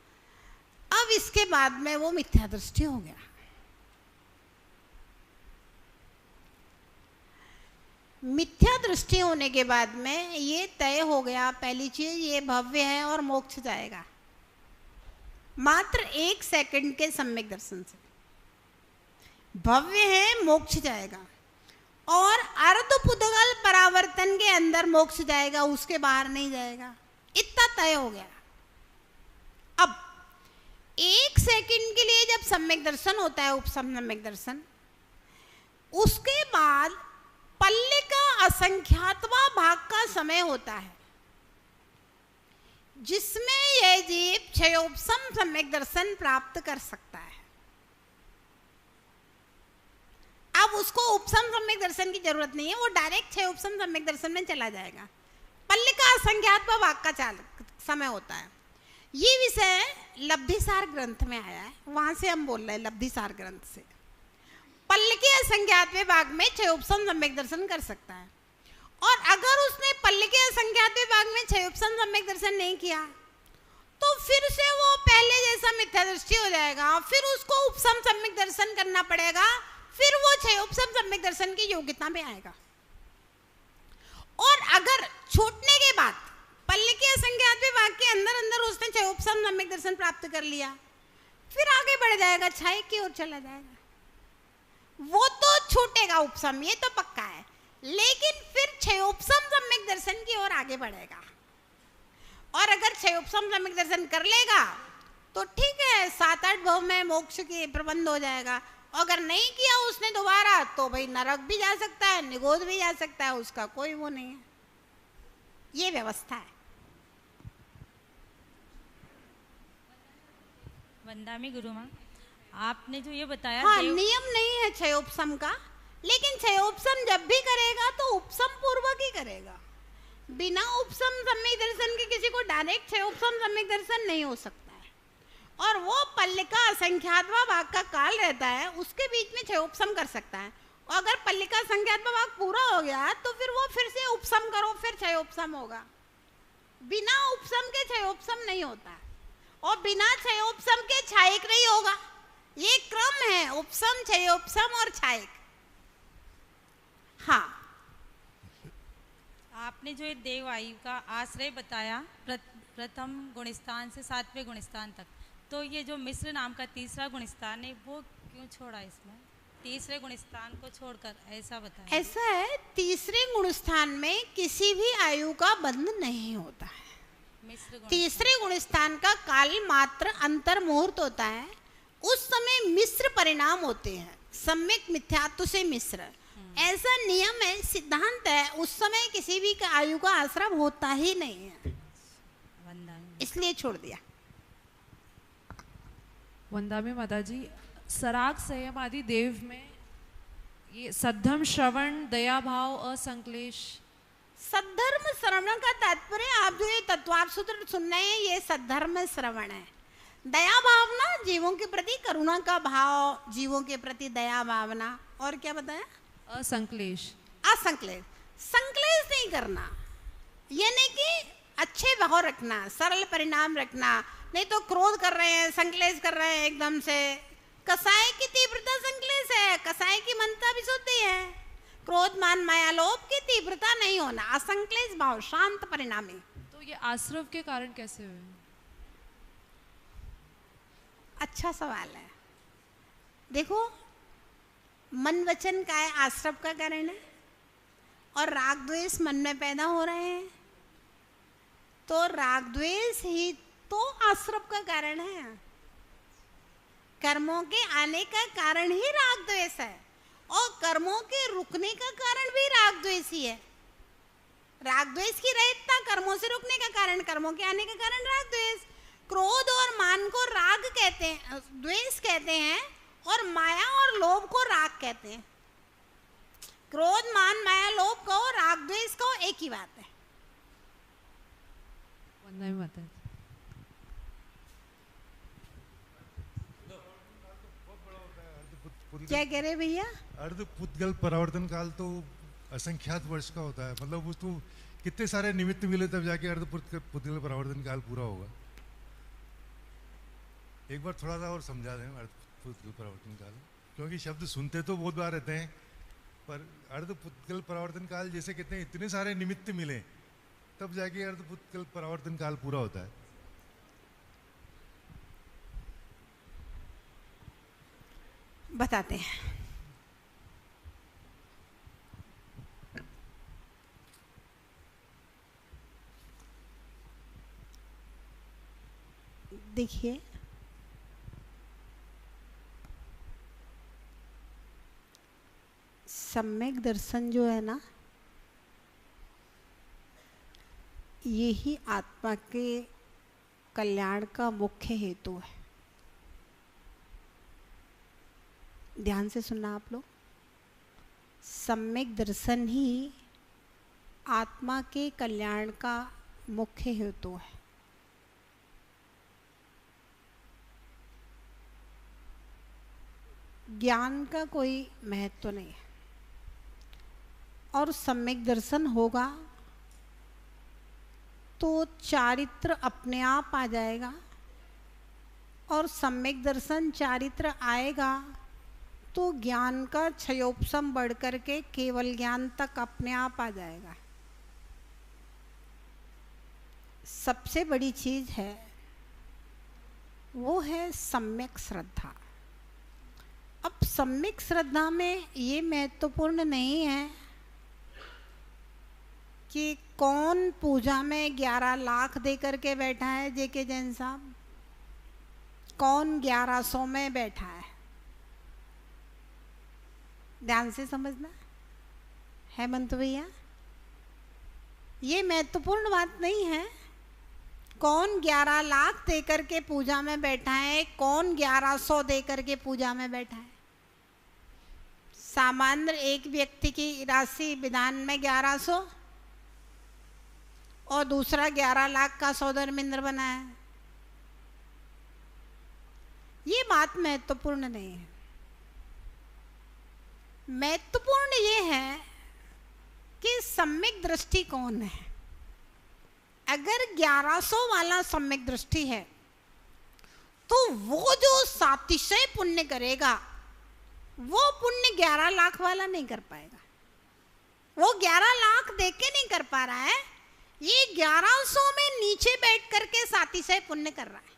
Speaker 1: अब इसके बाद में वो मिथ्या दृष्टि हो गया। मिथ्या दृष्टि होने के बाद में ये तय हो गया, पहली चीज ये भव्य है और मोक्ष जाएगा मात्र 1 सेकंड के सम्यक दर्शन से। भव्य है, मोक्ष जाएगा, और अर्धपुद्गल परावर्तन के अंदर मोक्ष जाएगा, उसके बाहर नहीं जाएगा, इतना तय हो गया। अब 1 सेकंड के लिए जब सम्यक दर्शन होता है, उपसम सम्यक दर्शन, उसके बाद पल्ले का असंख्यातवा भाग का समय होता है जिसमें यह जीव क्षयोपसम सम्यक दर्शन प्राप्त कर सकता है। अब उसको उपसम सम्यक दर्शन की जरूरत नहीं है, वो डायरेक्ट क्षयोपसम सम्यक दर्शन में चला जाएगा। पल्ले का असंख्यातवा भाग का समय होता है। ये विषय लब्धिसार ग्रंथ में आया है, वहां से हम बोल रहे हैं, लब्धिसार ग्रंथ से। पल्ले के असंख्यातवें भाग में क्षयोपसम सम्यक दर्शन कर सकता है, और अगर उसने पल्ले के असंख्यातवें भाग में क्षयोपसम सम्यक दर्शन नहीं किया तो फिर से वो पहले जैसा मिथ्या दृष्टि हो जाएगा, फिर उसको उपसम सम्यक दर्शन करना पड़ेगा, फिर वो क्षयोपसम सम्यक दर्शन की योग्यता में आएगा। और अगर छूटने के बाद पल्ले के असंख्यातवें भाग के अंदर अंदर उसने क्षयोपसम सम्यक दर्शन प्राप्त कर लिया, फिर आगे बढ़ जाएगा, क्षय की ओर चला जाएगा। वो तो छूटेगा उपसम, ये तो पक्का है, लेकिन फिर क्षयोपसम सम्यक दर्शन की ओर आगे बढ़ेगा। और अगर क्षयोपसम सम्यक दर्शन कर लेगा तो ठीक है, 7-8 भव में मोक्ष के प्रबंध हो जाएगा। अगर नहीं किया उसने दोबारा तो भाई नरक भी जा सकता है, निगोद भी जा सकता है, उसका कोई वो नहीं है। ये व्यवस्था है।
Speaker 8: वंदामी गुरु माँ, आपने जो ये बताया,
Speaker 1: हाँ, नियम नहीं है क्षयोपसम का, लेकिन क्षयोपसम जब भी करेगा तो उपसम पूर्वक ही करेगा। बिना उपसम सम्यक दर्शन के किसी को डायरेक्ट क्षयोपसम सम्यक दर्शन नहीं हो सकता है। और वो पल्ले का असंख्यातवा भाग का काल रहता है, उसके बीच में क्षयोपसम कर सकता है। और अगर पल्ले का असंख्यातवा भाग पूरा हो गया तो फिर वो फिर से उपसम करो, फिर क्षयोपसम होगा। बिना उपसम के क्षयोपसम नहीं होता है, और बिना क्षयोपसम के क्षायक नहीं होगा। ये क्रम है, उपसम, क्षयोपसम और क्षायक। हाँ,
Speaker 8: आपने जो ये देव आयु का आश्रय बताया प्रथम गुणस्थान से 7वें गुणस्थान तक, तो ये जो मिश्र नाम का तीसरा गुणस्थान है वो क्यों छोड़ा इसमें? तीसरे गुण स्थान को छोड़कर ऐसा बताया।
Speaker 1: ऐसा है, तीसरे गुण स्थान में किसी भी आयु का बंध नहीं होता है।
Speaker 8: मिश्र गुण
Speaker 1: तीसरे गुण स्थान का काल मात्र अंतर मुहूर्त होता है, उस समय मिश्र परिणाम होते हैं, सम्यक मिथ्यात्व से मिश्र। ऐसा नियम है, सिद्धांत है, उस समय किसी भी का आयु का आश्रम होता ही नहीं है,
Speaker 8: वंदना।
Speaker 1: इसलिए छोड़ दिया।
Speaker 9: वंदा में माता जी, सराग संयम आदि देव में ये सद्धम श्रवण दया भाव असंक्लेश।
Speaker 1: सद्धर्म श्रवण का तात्पर्य आप जो ये तत्वार्थ सूत्र सुन रहे हैं, ये सद्धर्म श्रवण है। दया भावना, जीवों के प्रति करुणा का भाव, जीवों के प्रति दया भावना, और क्या बताया?
Speaker 9: असंक्लेश।
Speaker 1: असंक्लेश, संक्लेश नहीं करना, ये नहीं कि अच्छे भाव रखना, सरल परिणाम रखना। नहीं तो क्रोध कर रहे हैं, संक्लेश कर रहे हैं एकदम से। कसाय की तीव्रता संक्लेश है, कसाय की मनता भी शुद्धि है। क्रोध मान माया लोभ की तीव्रता नहीं होना, असंक्लेश भाव, शांत परिणामी।
Speaker 9: तो ये आश्रव के कारण कैसे हुए?
Speaker 1: अच्छा सवाल है। देखो, मन वचन का है, आश्रव का कारण है, और राग द्वेष मन में पैदा हो रहे हैं, तो राग द्वेष ही तो आश्रव का कारण है। कर्मों के आने का कारण ही राग द्वेष है, और कर्मों के रुकने का कारण भी राग द्वेष ही है। राग द्वेष की रहितता कर्मों से रुकने का कारण, कर्मों के आने का कारण राग द्वेष। क्रोध और मान को राग कहते हैं, द्वेष कहते हैं, और माया और लोभ को राग कहते हैं। क्रोध मान माया लोभ को, राग द्वेष को एक ही बात है।
Speaker 9: वंदा में माता जी,
Speaker 1: क्या कह रहे भैया?
Speaker 10: अर्ध पुद्गल परावर्तन काल तो असंख्यात वर्ष का होता है, मतलब उसको कितने सारे निमित्त मिले तब जाके अर्ध पुद्गल परावर्तन काल पूरा होगा। एक बार थोड़ा सा और समझा दें अर्ध पुद्गल परावर्तन काल, क्योंकि शब्द सुनते तो बहुत बार रहते हैं, पर अर्ध पुद्गल परावर्तन काल जैसे कहते हैं इतने सारे निमित्त मिले तब जाके अर्ध पुद्गल परावर्तन काल पूरा होता है।
Speaker 1: बताते हैं। देखिए, सम्यक दर्शन जो है ना, यही आत्मा के कल्याण का मुख्य हेतु है। ध्यान से सुनना आप लोग, सम्यक दर्शन ही आत्मा के कल्याण का मुख्य हेतु है। ज्ञान का कोई महत्व नहीं है, और सम्यक दर्शन होगा तो चारित्र अपने आप आ जाएगा, और सम्यक दर्शन चारित्र आएगा तो ज्ञान का क्षयोपशम बढ़ करके केवल ज्ञान तक अपने आप आ जाएगा। सबसे बड़ी चीज है वो है सम्यक श्रद्धा। अब सम्यक श्रद्धा में ये महत्वपूर्ण नहीं है कि कौन पूजा में 11 लाख दे करके बैठा है, जेके जैन साहब, कौन 1100 में बैठा है। ध्यान से समझना, हेमंत भैया, ये महत्वपूर्ण बात नहीं है कौन 11 लाख दे करके पूजा में बैठा है, कौन 1100 दे करके पूजा में बैठा है। सामान्य एक व्यक्ति की राशि विधान में 1100 और दूसरा 11 लाख का सौधर्मिंद्र बना है। ये बात महत्वपूर्ण नहीं है। महत्वपूर्ण ये है कि सम्यक दृष्टि कौन है। अगर 1100 वाला सम्यक दृष्टि है तो वो जो सातिशय पुण्य करेगा वो पुण्य 11 लाख वाला नहीं कर पाएगा। वो 11 लाख देख के नहीं कर पा रहा है, ये 1100 में नीचे बैठ करके सातिशय पुण्य कर रहा है।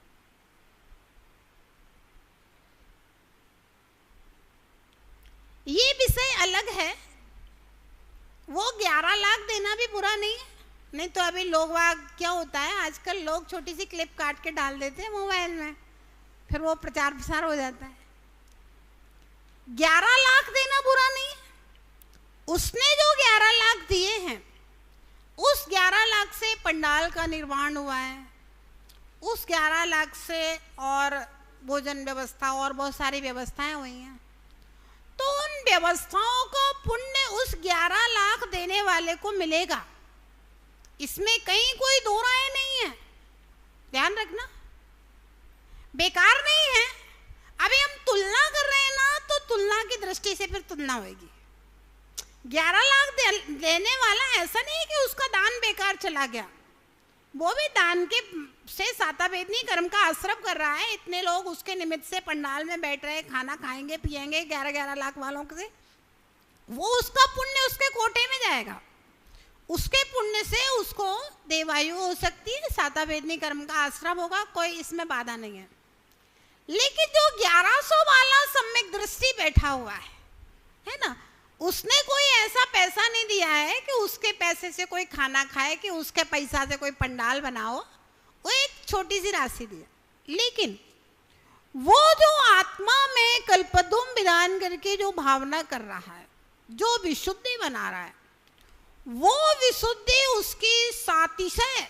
Speaker 1: विषय अलग है, वो 11 लाख देना भी बुरा नहीं है। नहीं तो अभी लोग क्या होता है आजकल, लोग छोटी सी क्लिप काट के डाल देते हैं मोबाइल में, फिर वो प्रचार प्रसार हो जाता है। 11 लाख देना बुरा नहीं है। उसने जो 11 लाख दिए हैं, उस 11 लाख से पंडाल का निर्माण हुआ है, उस 11 लाख से और भोजन व्यवस्था और बहुत सारी व्यवस्थाएं हुई हैं। तो उन व्यवस्थाओं को पुण्य उस 11 लाख देने वाले को मिलेगा, इसमें कहीं कोई दो राय नहीं है। ध्यान रखना, बेकार नहीं है। अभी हम तुलना कर रहे हैं ना, तो तुलना की दृष्टि से फिर तुलना होगी। 11 लाख देने वाला ऐसा नहीं कि उसका दान बेकार चला गया, वो भी दान के से सातावेदनी कर्म का आश्रम कर रहा है। इतने लोग उसके निमित्त से पंडाल में बैठ रहे, खाना खाएंगे पिएंगे 11-11 लाख वालों से, वो उसका पुण्य उसके कोटे में जाएगा। उसके पुण्य से उसको देवायु हो सकती है, सातावेदनी कर्म का आश्रम होगा, कोई इसमें बाधा नहीं है। लेकिन जो 1100 वाला सम्यक दृष्टि बैठा हुआ है ना, उसने कोई ऐसा पैसा नहीं दिया है कि उसके पैसे से कोई खाना खाए, कि उसके पैसा से कोई पंडाल बनाओ, वो एक छोटी सी राशि दी है। लेकिन वो जो आत्मा में कल्पद्रुम विधान करके जो भावना कर रहा है, जो विशुद्धि बना रहा है, वो विशुद्धि उसकी सातिशय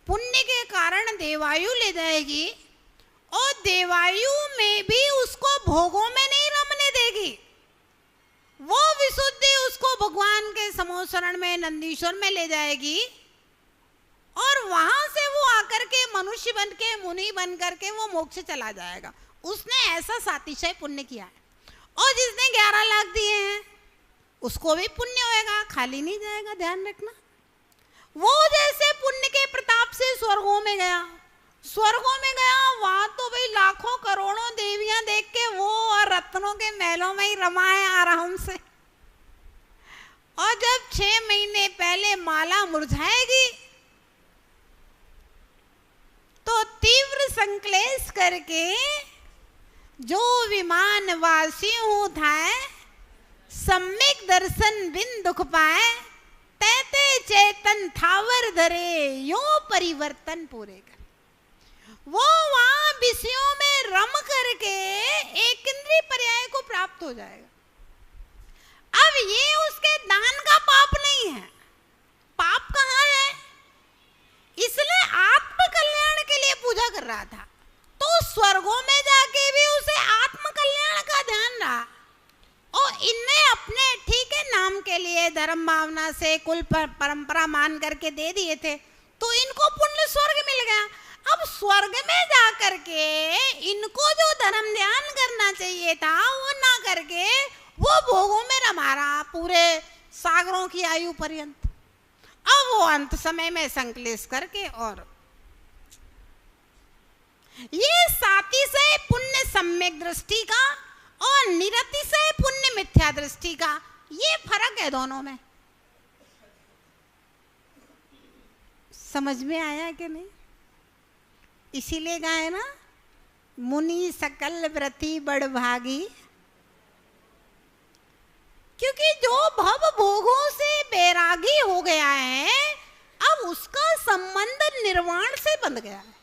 Speaker 1: पुण्य के कारण देवायु ले जाएगी, और देवायु में भी उसको भोगों में नहीं रमने देगी। वो विशुद्धि उसको भगवान के समोसरण में, नंदीश्वर में ले जाएगी, और वहां से वो आकर के मनुष्य बन के, मुनि बन करके वो मोक्ष चला जाएगा। उसने ऐसा सातिशय पुण्य किया है। और जिसने 11 लाख दिए हैं उसको भी पुण्य होएगा, खाली नहीं जाएगा। ध्यान रखना, वो जैसे पुण्य के प्रताप से स्वर्गों में गया, स्वर्गों में गया, वहां तो भाई लाखों करोड़ों देवियां देख के वो और रत्नों के महलों में ही रमा है आराम से। और जब 6 महीने पहले माला मुरझाएगी तो तीव्र संक्लेश करके जो विमान वासी हूं थाए, सम्यक दर्शन बिन दुख पाए, तैते चेतन थावर धरे यो परिवर्तन पूरे कर। वो वहां विषयों में रम करके एक इंद्रिय पर्याय को प्राप्त हो जाएगा। अब ये उसके दान का पाप नहीं है, पाप कहाँ है? इसलिए आत्म कल्याण के लिए पूजा कर रहा था, तो स्वर्गों में जाके भी उसे आत्म कल्याण का ध्यान रहा। और इनने अपने ठीक है नाम के लिए धर्म भावना से कुल परंपरा मान करके दे दिए थे, तो इनको पुण्य स्वर्ग मिल गया। अब स्वर्ग में जाकर के इनको जो धर्म ध्यान करना चाहिए था वो ना करके वो भोगों में रमा रहा पूरे सागरों की आयु पर्यंत। अब वो अंत समय में संक्लेश करके, और ये साति से पुण्य सम्यक दृष्टि का और निरति से पुण्य मिथ्या दृष्टि का ये फर्क है दोनों में। समझ में आया कि नहीं? इसीलिए कहा है ना, मुनि सकल व्रति बड़ भागी, क्योंकि जो भव भोगों से बैरागी हो गया है, अब उसका संबंध निर्वाण से बंध गया है।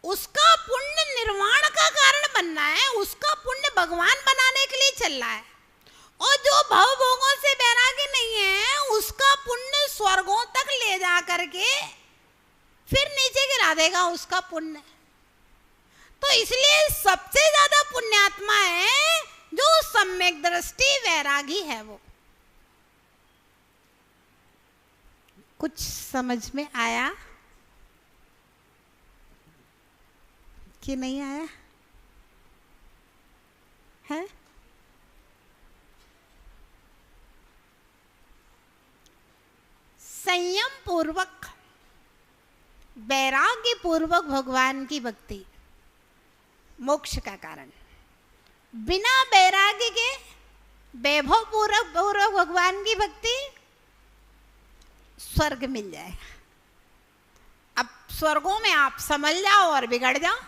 Speaker 1: उसका पुण्य निर्वाण का कारण बनना है, उसका पुण्य भगवान बनाने के लिए चल रहा है। और जो भव भोगों से बैरागी नहीं है, उसका पुण्य स्वर्गों तक ले जा करके फिर नीचे गिरा देगा उसका पुण्य। तो इसलिए सबसे ज्यादा पुण्यात्मा है जो सम्यक दृष्टि वैरागी है। वो कुछ समझ में आया कि नहीं आया है? संयम पूर्वक वैराग्य पूर्वक भगवान की भक्ति मोक्ष का कारण। बिना वैराग्य के वैभव पूर्वक भगवान की भक्ति स्वर्ग मिल जाएगा। अब स्वर्गों में आप संभल जाओ और बिगड़ जाओ।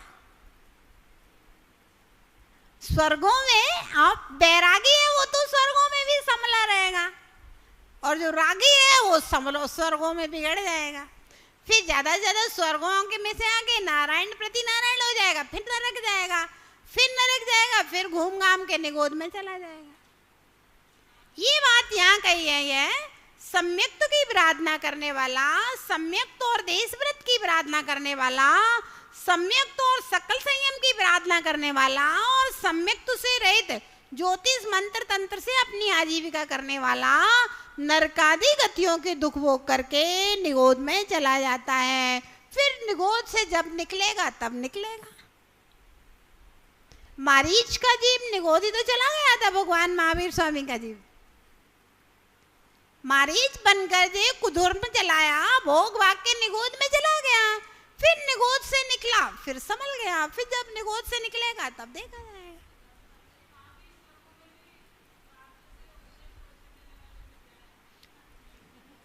Speaker 1: स्वर्गों में आप बैरागी है वो तो स्वर्गों में भी संभला रहेगा, और जो रागी है वो स्वर्गों में बिगड़ जाएगा। फिर ज्यादा से ज्यादा स्वर्गों के में से आगे नारायण प्रति नारायण हो जाएगा, फिर नरक जाएगा, फिर घूम घाम के निगोद में चला जाएगा। ये बात यहाँ कही है, सम्यक्त की प्रार्थना करने वाला, सम्यक्त और देश व्रत की प्रार्थना करने वाला, सम्यक्त और सकल संयम की प्रार्थना करने वाला, और सम्यक्त से रहित ज्योतिष मंत्र तंत्र से अपनी आजीविका करने वाला नरकादि गतियों के दुख भोग करके निगोद में चला जाता है। फिर निगोद से जब निकलेगा तब निकलेगा। मारीच का जीव निगोद ही तो चला गया था, भगवान महावीर स्वामी का जीव मारीच बनकर जे कुधुर में चलाया, भोग भाग के निगोद में चला गया, फिर निगोद से निकला, फिर संभल गया, फिर जब निगोद से निकलेगा तब देखा जाएगा।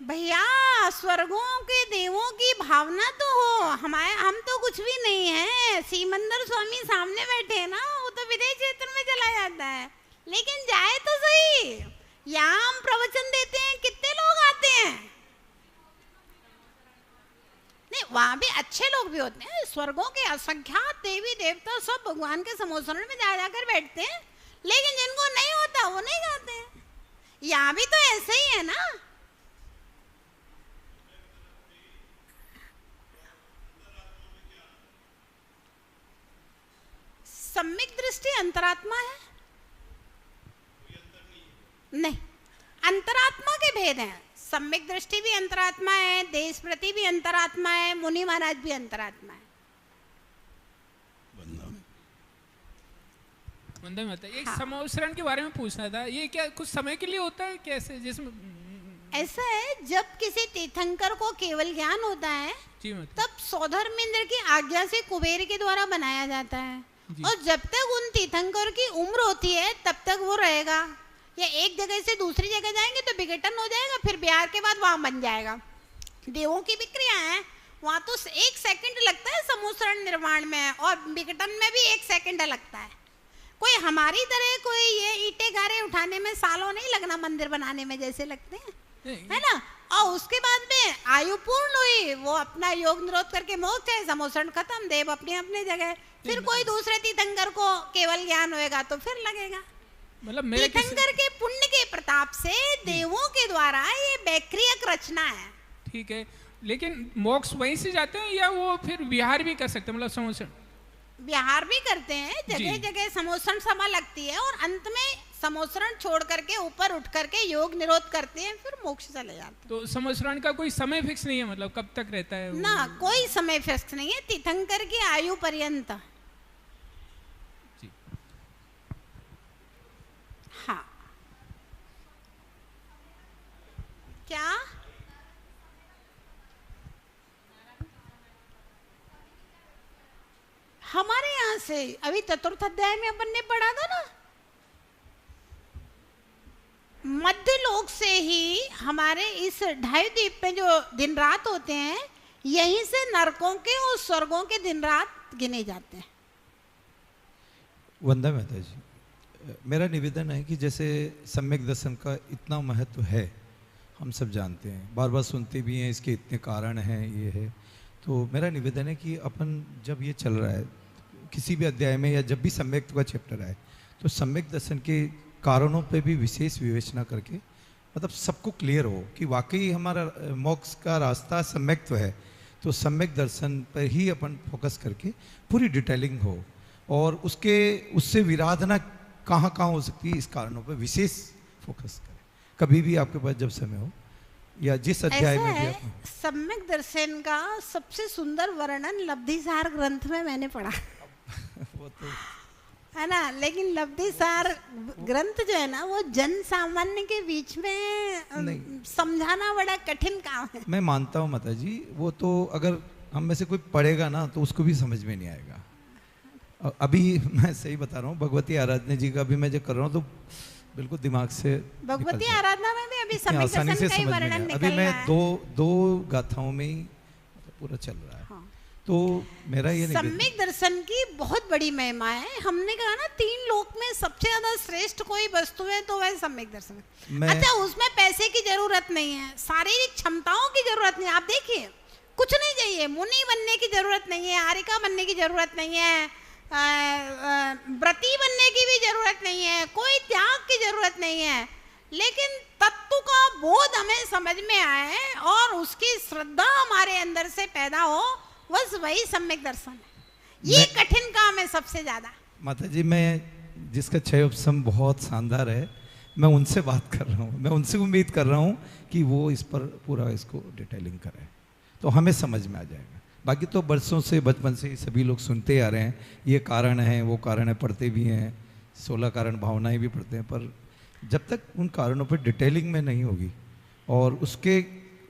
Speaker 1: भैया स्वर्गों के देवों की भावना तो हो, हम तो कुछ भी नहीं है। सीमंदर स्वामी सामने बैठे हैं ना, वो तो विदेश क्षेत्र में चला जाता है, लेकिन जाए तो सही। यहाँ हम प्रवचन देते हैं, कितने लोग आते हैं, नहीं वहां भी अच्छे लोग भी होते हैं। स्वर्गों के असंख्यात देवी देवता सब भगवान के समोसरण में जा जाकर बैठते हैं, लेकिन जिनको नहीं होता वो नहीं जाते हैं। यहाँ भी तो ऐसे ही है ना। सम्यक दृष्टि अंतरात्मा है, नहीं अंतरात्मा के भेद हैं। सम्यक दृष्टि भी अंतरात्मा है, देश प्रति भी अंतरात्मा है, मुनि महाराज भी अंतरात्मा है।
Speaker 4: वंदन माता, एक समोसरण के बारे में पूछना था, ये क्या कुछ समय के लिए होता है कैसे? जिसमें
Speaker 1: ऐसा है, जब किसी तीर्थंकर को केवल ज्ञान होता है तब सौधर्मेंद्र की आज्ञा से कुबेर के द्वारा बनाया जाता है, और जब तक उन तीर्थंकर की उम्र होती है तब तक वो रहेगा। या एक जगह से दूसरी जगह जाएंगे तो विघटन हो जाएगा, फिर बिहार के बाद वहां बन जाएगा। देवों की विक्रिया है, वहां तो 1 सेकंड लगता है समोसरण निर्माण में, और विघटन में भी 1 सेकंड लगता है। कोई हमारी तरह कोई ये ईंटें गारे उठाने में सालों नहीं लगना, मंदिर बनाने में जैसे लगते हैं, है ना। और उसके बाद में आयु पूर्ण हुई, वो अपना योग निरोध करके मोक्ष है, समोसरण खत्म, देव अपने अपने जगह। फिर कोई दूसरे तीर्थंकर को केवल ज्ञान होएगा तो फिर लगेगा।
Speaker 4: मतलब
Speaker 1: तीर्थंकर के पुण्य के प्रताप से देवों के द्वारा ये वैक्रियक रचना है।
Speaker 4: ठीक है, लेकिन मोक्ष वहीं से जाते हैं या वो फिर विहार भी कर सकते हैं? मतलब समोसरण
Speaker 1: विहार भी करते हैं, जगह जगह समोसरण सभा लगती है, और अंत में समोसरण छोड़ करके ऊपर उठ करके योग निरोध करते हैं, फिर मोक्ष चले जाते हैं।
Speaker 4: तो समोसरण का कोई समय फिक्स नहीं है, मतलब कब तक रहता है?
Speaker 1: ना कोई समय फिक्स नहीं है, तीर्थंकर की आयु पर्यंत। हाँ, क्या हमारे यहाँ से अभी चतुर्थ अध्याय में अपन ने पढ़ा था ना, मध्य लोक से ही हमारे इस ढाई द्वीप में जो दिन रात होते हैं, यहीं से नरकों के और स्वर्गों के दिन रात गिने जाते हैं।
Speaker 6: वंदना माता जी, मेरा निवेदन है कि जैसे सम्यक दर्शन का इतना महत्व है, हम सब जानते हैं, बार बार सुनते भी हैं, इसके इतने कारण हैं, ये है। तो मेरा निवेदन है कि अपन जब ये चल रहा है किसी भी अध्याय में, या जब भी सम्यक का चैप्टर आए, तो सम्यक दर्शन के कारणों पे भी विशेष विवेचना करके, मतलब सबको क्लियर हो कि वाकई हमारा मोक्ष का रास्ता सम्यक्त्व है, तो सम्यक दर्शन पर ही अपन फोकस करके पूरी डिटेलिंग हो, और उससे विराधना कहाँ कहाँ हो सकती है, इस कारणों पर विशेष फोकस करें कभी भी आपके पास जब समय हो, या जिस अध्याय में भी आप।
Speaker 1: सम्यक दर्शन का सबसे सुंदर वर्णन लब्धिसार ग्रंथ में मैंने पढ़ा
Speaker 6: वो तो
Speaker 1: है ना, लेकिन लब्धिसार ग्रंथ जो है ना, वो जन सामान्य के बीच में समझाना बड़ा कठिन काम है।
Speaker 6: मैं मानता हूँ माता जी, वो तो अगर हम में से कोई पढ़ेगा ना तो उसको भी समझ में नहीं आएगा। अभी मैं सही बता रहा हूँ, भगवती आराधना जी का अभी मैं जो कर रहा हूँ तो बिल्कुल दिमाग से
Speaker 1: भगवती आराधना में भी अभी सम्यक दर्शन का ही वर्णन निकल रहा है।
Speaker 6: अभी मैं दो गाथाओं में ही पूरा चल रहा है।
Speaker 1: हाँ।
Speaker 6: तो मेरा ये
Speaker 1: सम्यक दर्शन की बहुत बड़ी महिमा है। हमने कहा ना 3 लोक में सबसे ज्यादा श्रेष्ठ कोई वस्तु है तो वह सम्यक दर्शन है। अच्छा, उसमें पैसे की जरूरत नहीं है, शारीरिक क्षमताओं की जरूरत नहीं है। आप देखिए, कुछ नहीं चाहिए, मुनि बनने की जरूरत नहीं है, आरिका बनने की जरूरत नहीं है, व्रती बनने की भी जरूरत नहीं है, कोई त्याग की जरूरत नहीं है, लेकिन तत्व का बोध हमें समझ में आए और उसकी श्रद्धा हमारे अंदर से पैदा हो, बस वही सम्यक दर्शन है। ये कठिन काम है सबसे ज्यादा।
Speaker 6: माता जी, मैं जिसका 6 उपसम बहुत शानदार है, मैं उनसे बात कर रहा हूँ, मैं उनसे उम्मीद कर रहा हूँ कि वो इस पर पूरा इसको डिटेलिंग करें तो हमें समझ में आ जाएगा। बाकी तो बरसों से, बचपन से सभी लोग सुनते आ रहे हैं, ये कारण है, वो कारण है, पढ़ते भी हैं, 16 कारण भावनाएं भी पढ़ते हैं, पर जब तक उन कारणों पर डिटेलिंग में नहीं होगी और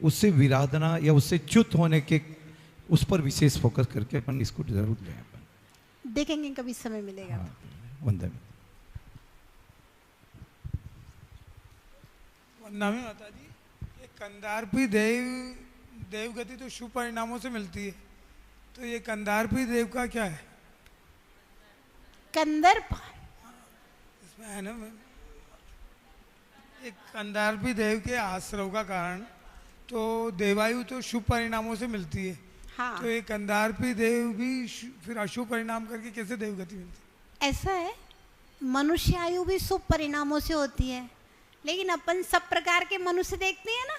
Speaker 6: उससे विराधना या उससे च्युत होने के उस पर विशेष फोकस करके अपन इसको जरूर लें, अपन
Speaker 1: देखेंगे कभी समय मिलेगा।
Speaker 6: वंदन।
Speaker 11: वंदना माता जी, ये कंदारपी देव गति तो शुभ परिणामों से मिलती है, तो ये कंदारपी देव का क्या है?
Speaker 1: कंदर्प
Speaker 11: इसमें है ना, एक कंदारपी देव के आश्रव का कारण तो देवायु तो शुभ परिणामों से मिलती है। हाँ। तो ये कंदारपी देव भी फिर अशुभ परिणाम करके कैसे देवगति मिलती है?
Speaker 1: ऐसा है, मनुष्य आयु भी शुभ परिणामों से होती है, लेकिन अपन सब प्रकार के मनुष्य देखते हैं ना,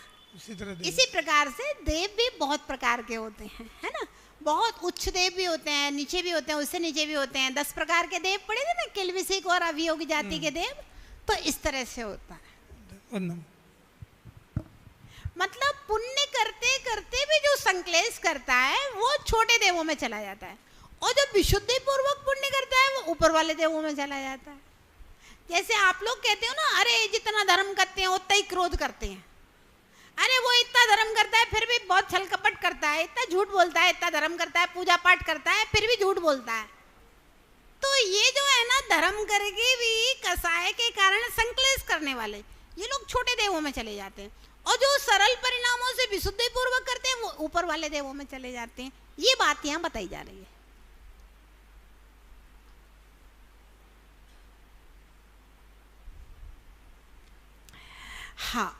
Speaker 1: इसी प्रकार से देव भी बहुत प्रकार के होते हैं, है ना। बहुत उच्च देव भी होते हैं, नीचे भी होते हैं, उससे नीचे भी होते हैं। 10 प्रकार के देव पढ़े थे ना, किलविसिक और अभियोगी जाति के देव, तो इस तरह से होता है। मतलब पुण्य करते करते भी जो संक्लेश करता है वो छोटे देवों में चला जाता है, और जो विशुद्धि पूर्वक पुण्य करता है वो ऊपर वाले देवों में चला जाता है। जैसे आप लोग कहते हो ना, अरे जितना धर्म करते हैं उतना ही क्रोध करते हैं, अरे वो इतना धर्म करता है फिर भी बहुत छल कपट करता है, इतना झूठ बोलता है, इतना धर्म करता है, पूजा पाठ करता है, फिर भी झूठ बोलता है। तो ये जो है ना, धर्म करके भी कसाय के कारण संक्लेश करने वाले ये लोग छोटे देवों में चले जाते हैं, और जो सरल परिणामों से विशुद्धि पूर्वक करते हैं वो ऊपर वाले देवों में चले जाते हैं। ये बात यहाँ बताई जा रही है। हाँ,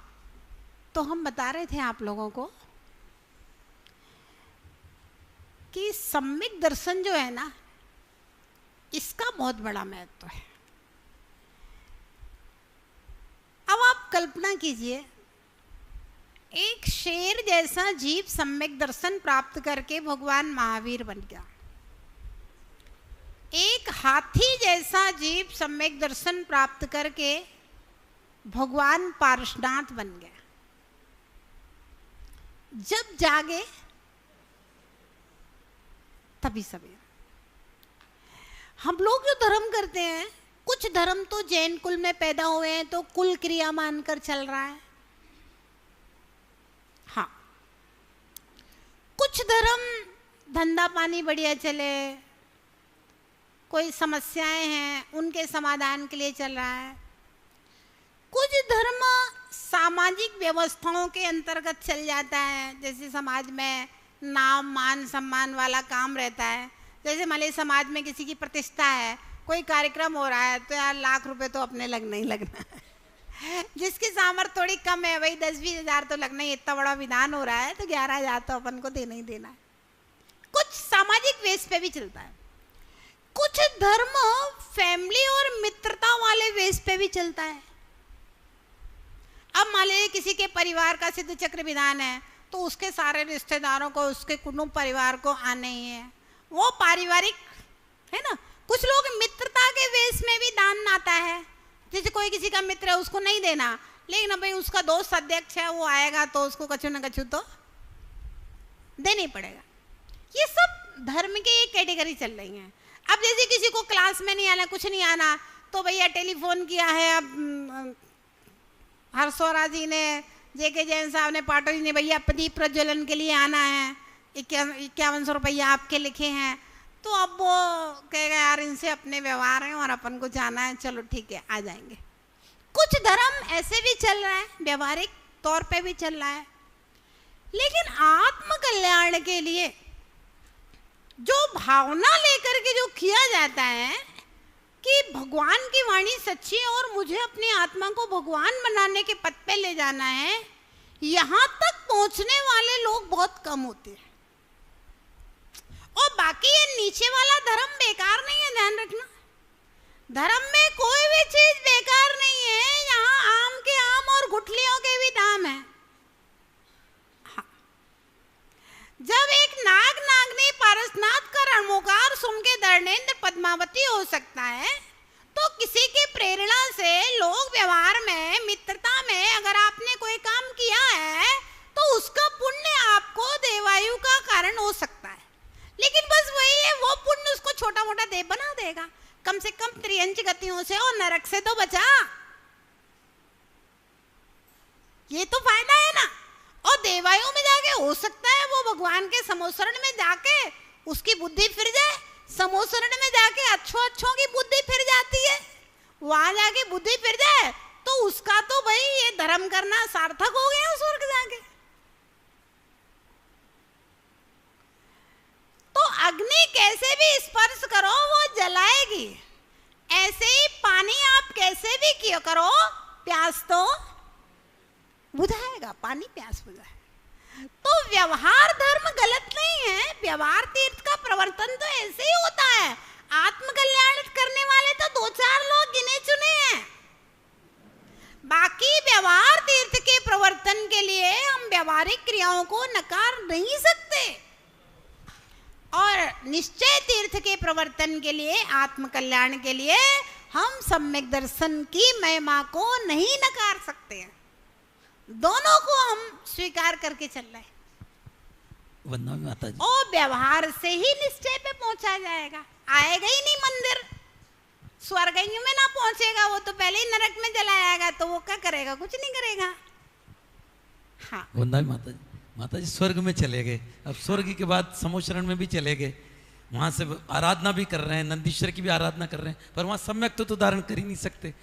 Speaker 1: तो हम बता रहे थे आप लोगों को कि सम्यक दर्शन जो है ना, इसका बहुत बड़ा महत्व है। अब आप कल्पना कीजिए, एक शेर जैसा जीव सम्यक दर्शन प्राप्त करके भगवान महावीर बन गया, एक हाथी जैसा जीव सम्यक दर्शन प्राप्त करके भगवान पार्श्वनाथ बन गया। जब जागे तभी सवेरे। हम लोग जो धर्म करते हैं, कुछ धर्म तो जैन कुल में पैदा हुए हैं तो कुल क्रिया मानकर चल रहा है। हाँ, कुछ धर्म धंधा पानी बढ़िया चले, कोई समस्याएं हैं उनके समाधान के लिए चल रहा है। कुछ धर्म सामाजिक व्यवस्थाओं के अंतर्गत चल जाता है, जैसे समाज में नाम मान सम्मान वाला काम रहता है। जैसे मलय समाज में किसी की प्रतिष्ठा है, कोई कार्यक्रम हो रहा है तो यार लाख रुपए तो अपने लगना ही लगना है। जिसकी सामर्थ्य थोड़ी कम है, भाई 10-20 हज़ार तो लगना ही, इतना बड़ा विधान हो रहा है तो 11 हज़ार तो अपन को देना ही देना है। कुछ सामाजिक बेस पे भी चलता है। कुछ धर्म फैमिली और मित्रता वाले बेस पे भी चलता है। अब मान लीजिए किसी के परिवार का सिद्ध चक्र विधान है तो उसके सारे रिश्तेदारों को, उसके कुटुंब परिवार को आने ही है, वो पारिवारिक है ना। कुछ लोग मित्रता के वेश में भी दान आता है, जैसे कोई किसी का मित्र है उसको नहीं देना, लेकिन अब भाई उसका दोस्त अध्यक्ष है वो आएगा तो उसको कछु न कछु तो देना ही पड़ेगा। ये सब धर्म की एक कैटेगरी चल रही है। अब जैसे किसी को क्लास में नहीं आना, कुछ नहीं आना, तो भैया टेलीफोन किया है, अब हरसोरा जी ने, जेके जैन साहब ने, पाटो जी ने, भैया प्रदीप प्रज्वलन के लिए आना है, 5100 रुपया आपके लिखे हैं। तो अब वो कहेगा यार इनसे अपने व्यवहार हैं और अपन को जाना है, चलो ठीक है आ जाएंगे। कुछ धर्म ऐसे भी चल रहा है, व्यवहारिक तौर पे भी चल रहा है, लेकिन आत्म कल्याण के लिए जो भावना लेकर के जो किया जाता है कि भगवान की वाणी सच्ची है और मुझे अपनी आत्मा को भगवान बनाने के पथ पे ले जाना है, यहां तक पहुंचने वाले लोग बहुत कम होते हैं। और बाकी ये नीचे वाला धर्म बेकार नहीं है, ध्यान रखना। धर्म में कोई भी चीज बेकार नहीं है, यहाँ आम के आम और गुठलियों के भी दाम है। हाँ। जब एक नाग नागनी पारसनाथ का रणमुकार सुन के दर्णेन्द्र पद्मावती हो सकता है, तो किसी की प्रेरणा से लोग व्यवहार में, मित्रता में अगर आपने कोई काम किया है तो उसका पुण्य आपको देवायु का कारण हो सकता है। लेकिन बस वही है, वो पुण्य उसको छोटा मोटा देव बना देगा। कम से कम त्रियंच गतियों से और नरक से तो बचा, ये तो फायदा है ना। और देवायु में जाके हो सकता है वो भगवान के समोसरण में जाके उसकी बुद्धि फिर जाए, समोसरण में जाके अच्छों की बुद्धि फिर जाती है, वहां जाके बुद्धि फिर जाए तो उसका तो भाई ये धर्म करना सार्थक हो गया स्वर्ग जाके। तो अग्नि कैसे भी स्पर्श करो वो जलाएगी, ऐसे ही पानी आप कैसे भी किया करो प्यास तो बुझाएगा, पानी प्यास बुझाएगा। तो व्यवहार धर्म गलत नहीं है, व्यवहार तीर्थ का प्रवर्तन तो ऐसे ही होता है। आत्मकल्याण करने वाले तो 2-4 लोग गिने चुने हैं, बाकी व्यवहार तीर्थ के प्रवर्तन के लिए हम व्यवहारिक क्रियाओं को नकार नहीं सकते, और निश्चय तीर्थ के प्रवर्तन के लिए, आत्मकल्याण के लिए हम सम्यक दर्शन की महिमा को नहीं नकार सकते हैं। दोनों को हम स्वीकार करके चल रहे हैं।
Speaker 2: वंदना माता जी।
Speaker 1: और व्यवहार से ही निश्चय पे पहुंचा जाएगा। आएगा ही नहीं मंदिर, स्वर्ग में ना पहुंचेगा वो तो पहले ही नरक में चला जाएगा, तो वो क्या करेगा? कुछ नहीं करेगा। हाँ
Speaker 2: वंदना माता जी स्वर्ग में चले गए, अब स्वर्ग के बाद समोशरण में भी चले गए, वहां से आराधना भी कर रहे हैं, नंदीश्वर की भी आराधना कर रहे हैं, पर वहां सम्यक तो धारण कर ही नहीं सकते,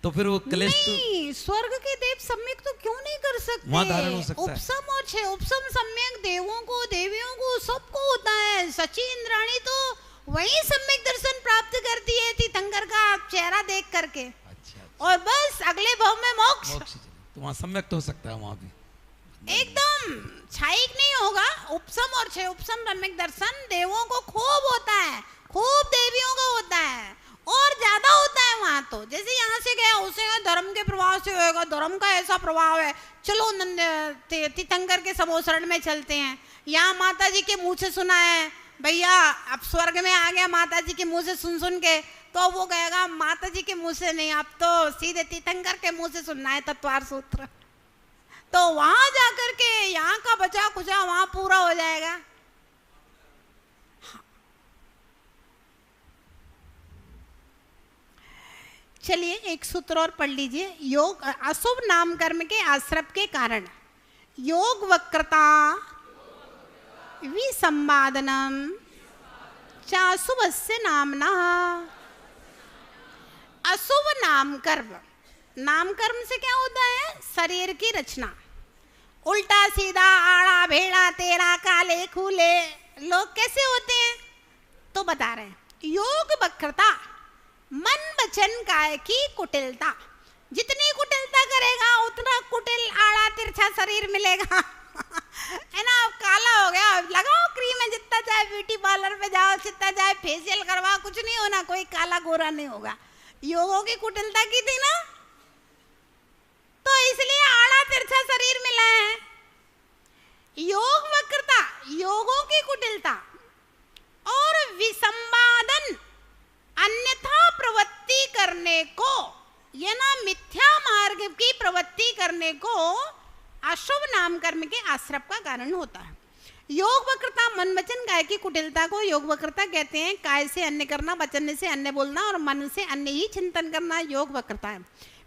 Speaker 2: तो फिर वो कलेश
Speaker 1: नहीं, स्वर्ग के देव सम्यक तो क्यों नहीं कर सकते?
Speaker 2: वहां धारण हो सकता है।
Speaker 1: उपसम और 6 उपसम सम्यक देवों को, देवियों को सबको होता है। सची इंद्राणी तो वही सम्यक दर्शन प्राप्त करती है तीर्थंकर का चेहरा देख करके। अच्छा। और बस अगले भाव में मोक्ष।
Speaker 2: तो वहां सम्यक तो हो सकता है, वहां भी
Speaker 1: एकदम छाइक नहीं होगा। उपसम और 6 उपसम सम्यक दर्शन देवों को खूब होता है, खूब देवियों को होता है, और ज्यादा होता है वहां। तो जैसे यहाँ से गया उसे धर्म के प्रभाव से होएगा, धर्म का ऐसा प्रभाव है, चलो तीर्थंकर के समोसरण में चलते हैं। यहाँ माता जी के मुंह से सुना है भैया, अब स्वर्ग में आ गया माता जी के मुंह से सुन के, तो वो कहेगा माता जी के मुंह से नहीं, अब तो सीधे तीर्थंकर के मुंह से सुनना है तत्वार सूत्र। तो वहां जाकर के यहाँ का बचा खुचा वहां पूरा हो जाएगा। चलिए एक सूत्र और पढ़ लीजिए। योग अशुभ नाम कर्म के आश्रप के कारण योग वक्रता विसंवादनम चाशुभस्य नामना। अशुभ नाम कर्म, नाम कर्म से क्या होता है? शरीर की रचना, उल्टा सीधा, आड़ा भेड़ा, तेरा, काले खूले लोग कैसे होते हैं? तो बता रहे हैं योग वक्रता, मन वचन काय की कुटिलता। जितनी कुटिलता करेगा उतना कुटिल आड़ा तिरछा शरीर मिलेगा है ना। अब काला हो गया, अब लगाओ क्रीम है, जितना चाहे ब्यूटी पार्लर पे जाओ, जितना चाहे फेशियल करवाओ, कुछ नहीं होना, कोई काला गोरा नहीं होगा। योगों की कुटिलता की थी ना, तो इसलिए आड़ा तिरछा शरीर मिला है। योग वक्रता, योगों की कुटिलता, और विसंवादन, अन्यथा प्रवृत्ति करने को, ये ना मिथ्या मार्ग की प्रवृत्ति करने को अशुभ नाम कर्म के आश्रप का कारण होता है। योग वक्रता, मन वचन काय की कुटिलता को योग वक्रता कहते हैं। काय से अन्य करना, वचन से अन्य बोलना और मन से अन्य ही चिंतन करना योग वक्रता है।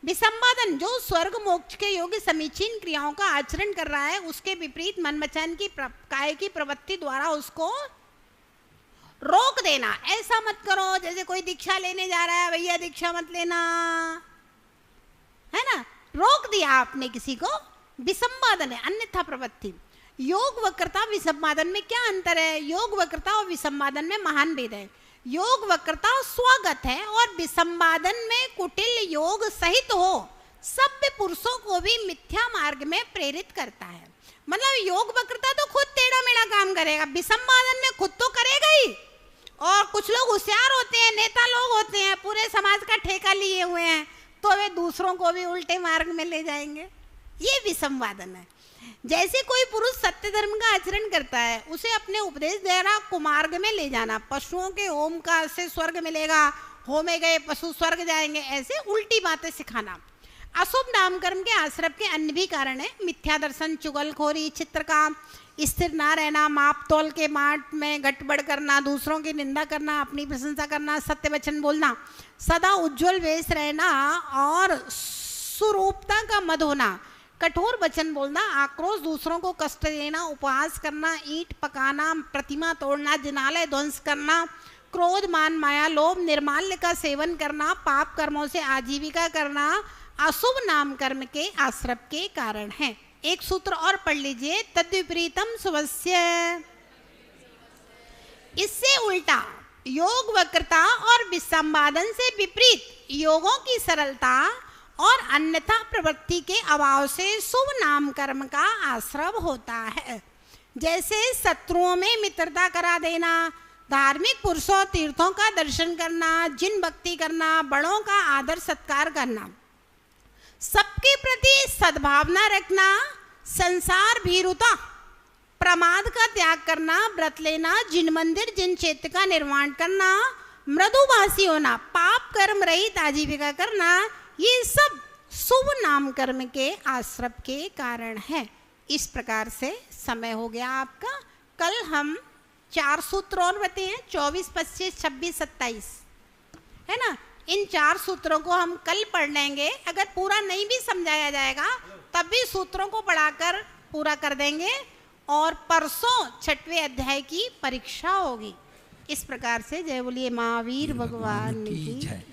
Speaker 1: विसंवादन, जो स्वर्ग मोक्ष के योग्य समीचीन क्रियाओं का आचरण कर रहा है, उसके विपरीत मन वचन की काय की प्रवृत्ति द्वारा उसको रोक देना। ऐसा मत करो, जैसे कोई दीक्षा लेने जा रहा है, भैया दीक्षा मत लेना, है ना, रोक दिया आपने किसी को, विसंवादन है, अन्यथा प्रवृत्ति। योग वक्रता विसंवादन में क्या अंतर है? योग वक्रता और विसंवादन में महान भेद है। योग वक्रता स्वागत है और विसंवादन में कुटिल योग सहित हो सभ्य पुरुषों को भी मिथ्या मार्ग में प्रेरित करता है। मतलब योग वक्रता तो खुद टेढ़ा मेढ़ा काम करेगा, विसंवादन में खुद तो करेगा ही, और कुछ लोग होशियार होते हैं, नेता लोग होते हैं, पूरे समाज का ठेका लिए हुए हैं, तो वे दूसरों को भी उल्टे मार्ग में ले जाएंगे। ये विसंवादन है। जैसे कोई पुरुष सत्य धर्म का आचरण करता है, उसे अपने उपदेश द्वारा कुमार्ग में ले जाना, पशुओं के होम का से स्वर्ग मिलेगा, होमे गए पशु स्वर्ग जाएंगे, ऐसे उल्टी बातें सिखाना। अशुभ नामकर्म के आश्रम के अन्य भी कारण है। मिथ्या दर्शन, चुगलखोरी, चित्रकाम, स्थिर ना रहना, माप तोल के माट में गड़बड़ करना, दूसरों की निंदा करना, अपनी प्रशंसा करना, सत्य वचन बोलना, सदा उज्जवल वेश रहना और सुरूपता का मद होना, कठोर वचन बोलना, आक्रोश, दूसरों को कष्ट देना, उपहास करना, ईंट पकाना, प्रतिमा तोड़ना, जिनालय ध्वंस करना, क्रोध, मान, माया, लोभ, निर्माल्य का सेवन करना, पाप कर्मों से आजीविका करना अशुभ नाम कर्म के आश्रम के कारण है। एक सूत्र और पढ़ लीजिए, तद्विपरीतम शुभस्य। इससे उल्टा योग वक्रता और विसंवादन से विपरीत योगों की सरलता और अन्यथा प्रवृत्ति के अभाव से शुभ नाम कर्म का आश्रम होता है। जैसे शत्रुओं में मित्रता करा देना, धार्मिक पुरुषों तीर्थों का दर्शन करना, जिन भक्ति करना, बड़ों का आदर सत्कार करना, सबके प्रति सद्भावना रखना, संसार भीरुता, प्रमाद का त्याग करना, व्रत लेना, जिन मंदिर जिन क्षेत्र का निर्माण करना, मृदुभाषी होना, पाप कर्म रहित आजीविका करना, ये सब शुभ नाम कर्म के आश्रम के कारण है। इस प्रकार से समय हो गया आपका। कल हम 4 सूत्र और बताए हैं, 24, 25, 26, 27, है ना। इन 4 सूत्रों को हम कल पढ़ लेंगे। अगर पूरा नहीं भी समझाया जाएगा तब भी सूत्रों को पढ़ाकर पूरा कर देंगे, और परसों 6वें अध्याय की परीक्षा होगी। इस प्रकार से जय बोलिए महावीर भगवान की जय।